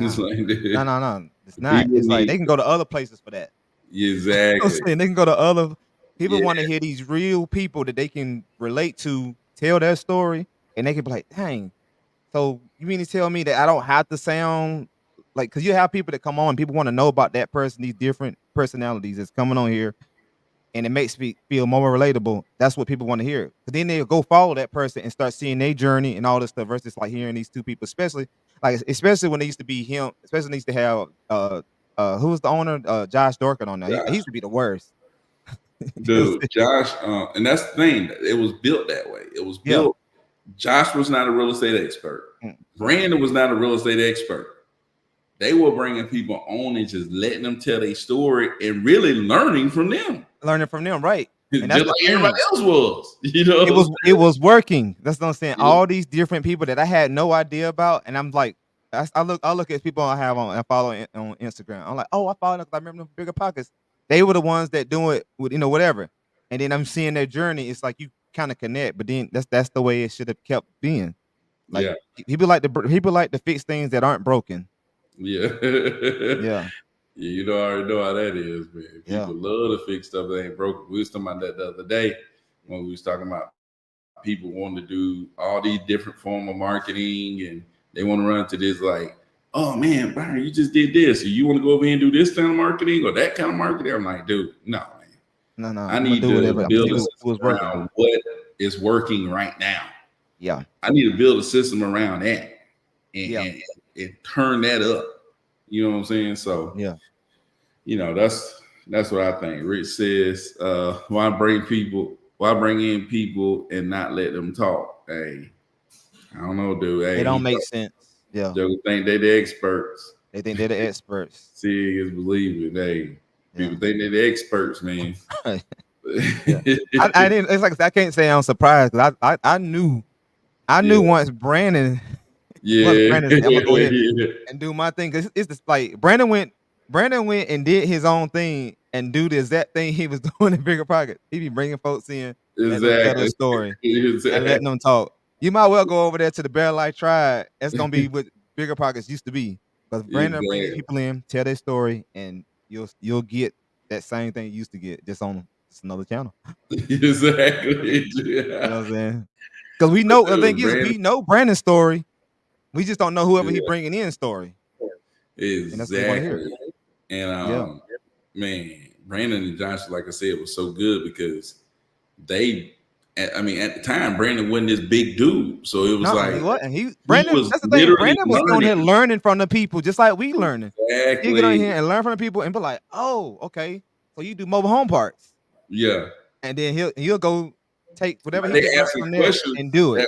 It's Nah. like, No. It's not. people It's like need they can go to other places for that. I'm exactly. saying they can go to other people Yeah, want to hear these real people that they can relate to, tell their story, and they can be like, dang. So you mean to tell me that I don't have to sound like because you have people that come on, people want to know about that person, these different personalities that's coming on here, and it makes me feel more relatable. That's what people want to hear. But then they'll go follow that person and start seeing their journey and all this stuff versus like hearing these two people, especially when they used to be him, especially when they used to have who was the owner? Josh Dorkin on there. He used Josh, to be the worst. dude, Josh, and that's the thing. It was built that way. It was Yeah. built. Josh was not a real estate expert. Brandon was not a real estate expert. They were bringing people on and just letting them tell their story and really learning from them. Learning from them, right? And that's Just the like thing. everybody else was. You know, It was working. That's what I'm saying. Yeah. All these different people that I had no idea about, and I'm like, I look at people I follow on Instagram. I'm like, oh, I follow them because I remember them bigger pockets. They were the ones that do it with whatever. And then I'm seeing their journey. It's like you kind of connect, but then that's the way it should have kept being. Like Yeah. people like to fix things that aren't broken. Yeah. Yeah. Yeah, you know, I already know how that is, man. Yeah. People love to fix stuff that ain't broken. We was talking about that the other day when we was talking about people wanting to do all these different form of marketing and they want to run to this like, oh man, Byron, you just did this. So you want to go over here and do this kind of marketing or that kind of marketing? I'm like, dude, no, man. No. I I'm gonna need do to whatever. I'm gonna build see a what's system working. around what is working right now. Yeah. I need to build a system around that and, Yeah. and turn that up. You know what I'm saying? So Yeah. That's what I think. Rich says, why bring in people and not let them talk? Hey, I don't know, dude. Hey, It don't make sense. Yeah. they think they the experts. They think they're the experts. See is believing. Hey, Yeah. people think they're the experts, man. Yeah. I didn't. It's like I can't say I'm surprised because I knew Yeah. once Brandon Yeah. Brandon said, I'm gonna go ahead and do my thing because it's just like Brandon went and did his own thing and do the exact thing he was doing in Bigger Pockets. He be bringing folks in, letting them tell their Exactly. story and Exactly. letting them talk. You might well go over there to the Bear Life Tribe. That's gonna be what Bigger Pockets used to be because Brandon will bring these people in, tell their story, and you'll get that same thing you used to get just on another channel. Exactly. You know what I'm saying? Because we know the thing is we know Brandon's story. We just don't know whoever he bringing in story. Exactly. And that's what we want to hear. And man, Brandon and Josh, like I said, was so good because at the time, Brandon wasn't this big dude, so it was he wasn't. Brandon. That's the thing. Brandon was on here learning from the people, just like we learning. Exactly. You get on here and learn from the people and be like, oh, okay, so you do mobile home parts. Yeah. And then he'll go take whatever they he ask from there and do it.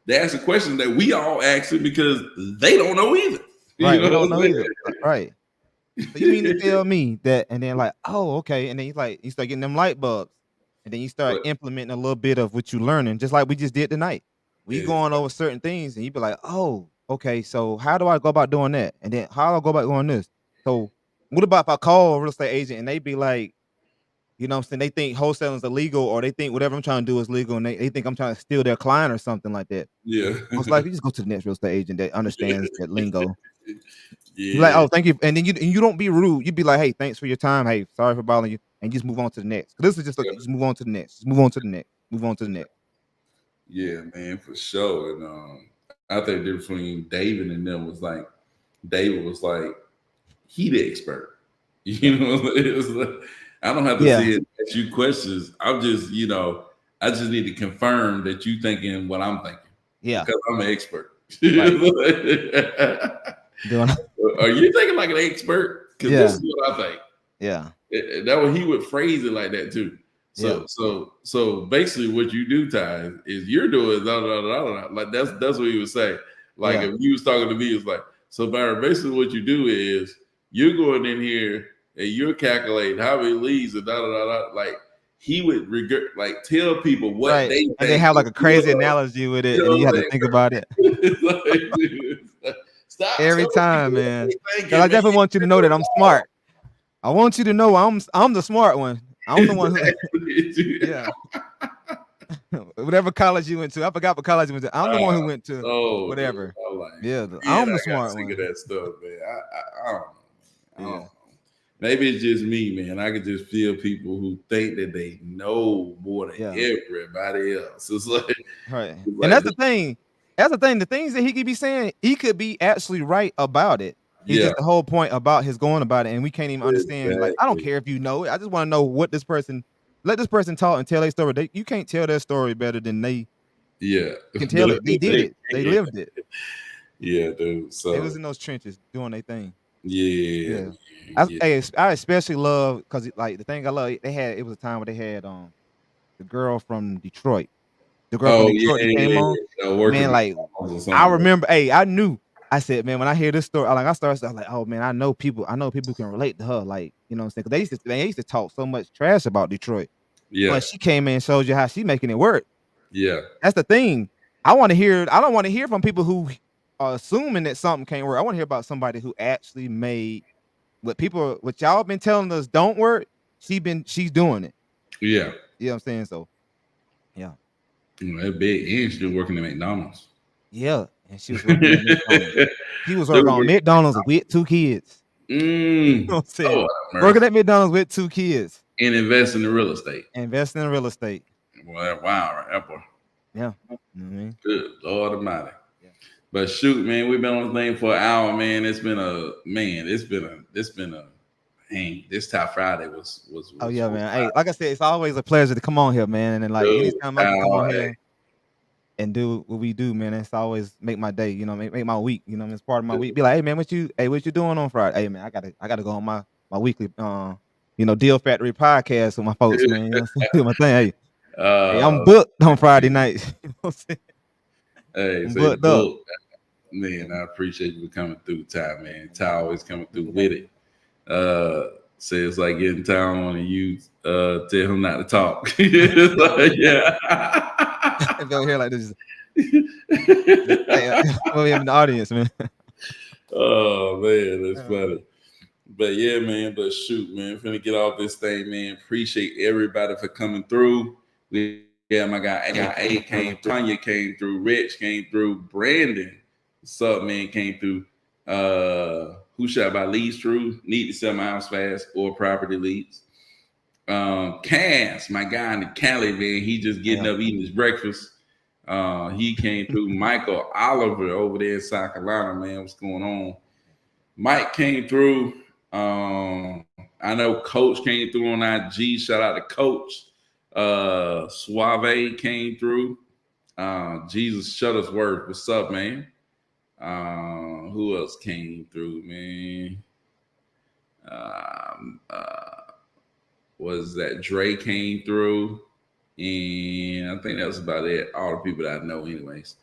They ask a question that we all ask it because they don't know either. Right, we don't know either. Right. So you mean to tell me that? And then like, oh, okay. And then you start getting them light bulbs, and then you start implementing a little bit of what you learning, just like we just did tonight. We going over certain things, and you be like, oh, okay. So how do I go about doing that? And then how do I go about doing this? So what about if I call a real estate agent and they be like, you know what I'm saying? They think wholesaling is illegal, or they think whatever I'm trying to do is legal, and they think I'm trying to steal their client or something like that. Yeah. I was like, you just go to the next real estate agent that understands that lingo. Yeah. You're like, oh, thank you. And then you don't be rude. You'd be like, hey, thanks for your time. Hey, sorry for bothering you. And just move on to the next. This is just like, just move on to the next. Just move on to the next. Move on to the next. Yeah, man, for sure. And I think the difference between David and them was like, David was like, he the expert. You know, it was like, I don't have to see it, ask you questions. I'm just, I just need to confirm that you thinking what I'm thinking. Yeah. Because I'm an expert. Right. Are you thinking like an expert? Because this is what I think. Yeah. That way he would phrase it like that too. So basically what you do, Ty, is you're doing like that's what he would say. Like if you was talking to me, it's like, so Byron, basically what you do is you're going in here and you're calculating how many leads and like he would tell people what they think. And they have like a crazy analogy with it, and you have to think about it. Stop Every telling time, people what man. they Because I thinking, man. definitely want you to know that I'm smart. I want you to know I'm the smart one. I'm the one who yeah. Whatever college you went to. I forgot what college you went to. I'm the one who went to Oh, dude. whatever. I'm like, Yeah, yeah, I'm the I got smart sick of one. that stuff, man. I don't know. I don't Yeah. know. Maybe it's just me, man. I could just feel people who think that they know more than Yeah. everybody else. It's like, Right. it's And like, that's the thing. That's the thing. The things that he could be saying, he could be actually right about it. It's yeah, just the whole point about his going about it, and we can't even understand. Like, I don't exactly. care if you know it. I just want to know what this person. Let this person talk and tell their story. You can't tell their story better than they Yeah, can tell it. They did it. They yeah, lived it. yeah, dude. They was So in those trenches doing their thing. yeah, Yeah. man, yeah. I especially love because like the thing I love, it was a time where they had the girl from Detroit. The girl from Oh Detroit yeah, that came yeah, on. yeah. Working Man, like McDonald's or I something. remember, hey, I knew. I said, man, when I hear this story, I was like, oh man, I know people can relate to her. Like, you know what I'm saying? Because they used to talk so much trash about Detroit. Yeah, But she came in and showed you how she making it work. yeah, That's the thing. I don't want to hear from people who are assuming that something can't work. I want to hear about somebody who actually made what y'all been telling us don't work. She's doing it. yeah. You know what I'm saying? So yeah. You know, that big and still working at McDonald's. Yeah. And she was working at McDonald's. Dude, She was working on McDonald's with 2 kids. You know what I'm saying? oh Working mercy. at McDonald's with 2 kids, And invest in the real estate. investing in real estate. Well, wow, right, that boy. Yeah. You know what I mean? Good Lord Almighty. Yeah. But shoot, man, we've been on the thing for an hour, man. It's been a man. This top Friday Oh yeah, was man. Hey, like I said, it's always a pleasure to come on here, man. And then like dude. anytime I can come on here and do what we do, man, it's always make my day, make my week. It's part of my week. Be like, what you doing on Friday? Hey man, I gotta go on my weekly Deal Factory podcast with my folks, man. You know what I'm saying? Do my thing. Hey, I'm uh, booked on Friday nights. You know what I'm saying? hey, I'm say booked up. book, man. I appreciate you for coming through, Ty, man. Ty always coming through with it. Say it's like getting Ty on and you tell him not to talk. It's like, yeah. If you're here like this, hey, we have in the audience, man. Oh man, that's Yeah. funny. But yeah, man. But shoot, man, finna get off this thing, man. Appreciate everybody for coming through. My guy A came through, Tanya came through, Rich came through, Brandon, what's up, man, came through. Who shot by leads through? Need to sell my house fast or property leads. Cass, my guy in the Cali, man, he just getting up eating his breakfast. He came through. Michael Oliver over there in South Carolina, man. What's going on? Mike came through. I know Coach came through on IG. Shout out to Coach. Suave came through. Jesus Shuttlesworth. What's up, man? Who else came through, man? Um, uh, was that Dre came through? And I think that was about it. All the people that I know, anyways.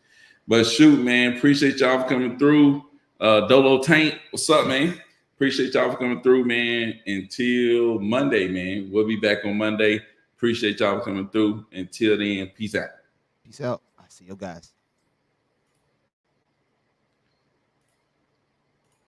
But shoot, man, appreciate y'all for coming through. Dolo Tank, what's up, man? Appreciate y'all for coming through, man. Until Monday, man. We'll be back on Monday. Appreciate y'all for coming through. Until then, peace out. Peace out. I see you guys.